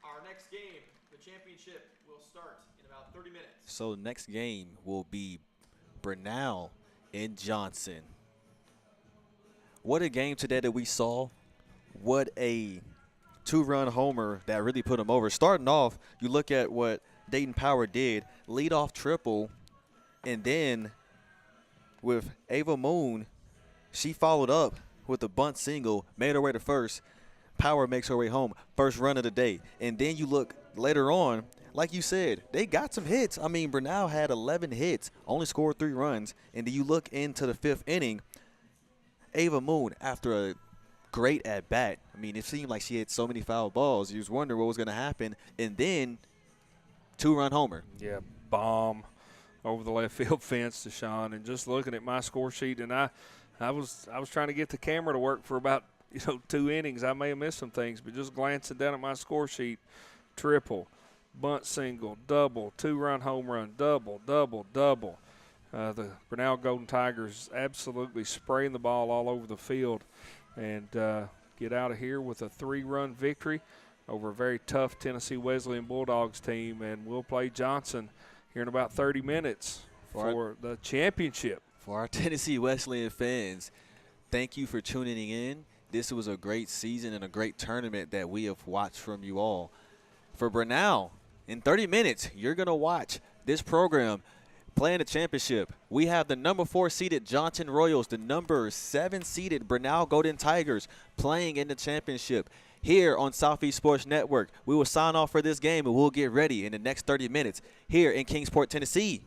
S4: Our next game, the championship, will start in about 30 minutes.
S2: So next game will be Brenau in Johnson. What a game today that we saw. What a two-run homer that really put them over. Starting off, you look at what Dayton Power did, lead-off triple, and then with Ava Moon, she followed up with a bunt single, made her way to first. Power makes her way home, first run of the day. And then you look later on, like you said, they got some hits. I mean, Brenau had 11 hits, only scored 3 runs. And then you look into the 5th inning, Ava Moon, after a great at-bat, I mean, it seemed like she had so many foul balls. You was wondering what was going to happen. And then 2-run homer.
S3: Yeah, bomb over the left field fence to Sean. And just looking at my score sheet, and I was trying to get the camera to work for about 2 innings. I may have missed some things, but just glancing down at my score sheet, triple, bunt single, double, 2-run home run, double, double, double. The Brenau Golden Tigers absolutely spraying the ball all over the field and get out of here with a 3-run victory over a very tough Tennessee Wesleyan Bulldogs team. And we'll play Johnson here in about 30 minutes for the championship.
S2: For our Tennessee Wesleyan fans, thank you for tuning in. This was a great season and a great tournament that we have watched from you all. For Brenau, in 30 minutes, you're going to watch this program playing the championship. We have the number 4 seeded Johnson Royals, the number 7 seeded Brenau Golden Tigers playing in the championship. Here on Southeast Sports Network, we will sign off for this game, and we'll get ready in the next 30 minutes here in Kingsport, Tennessee.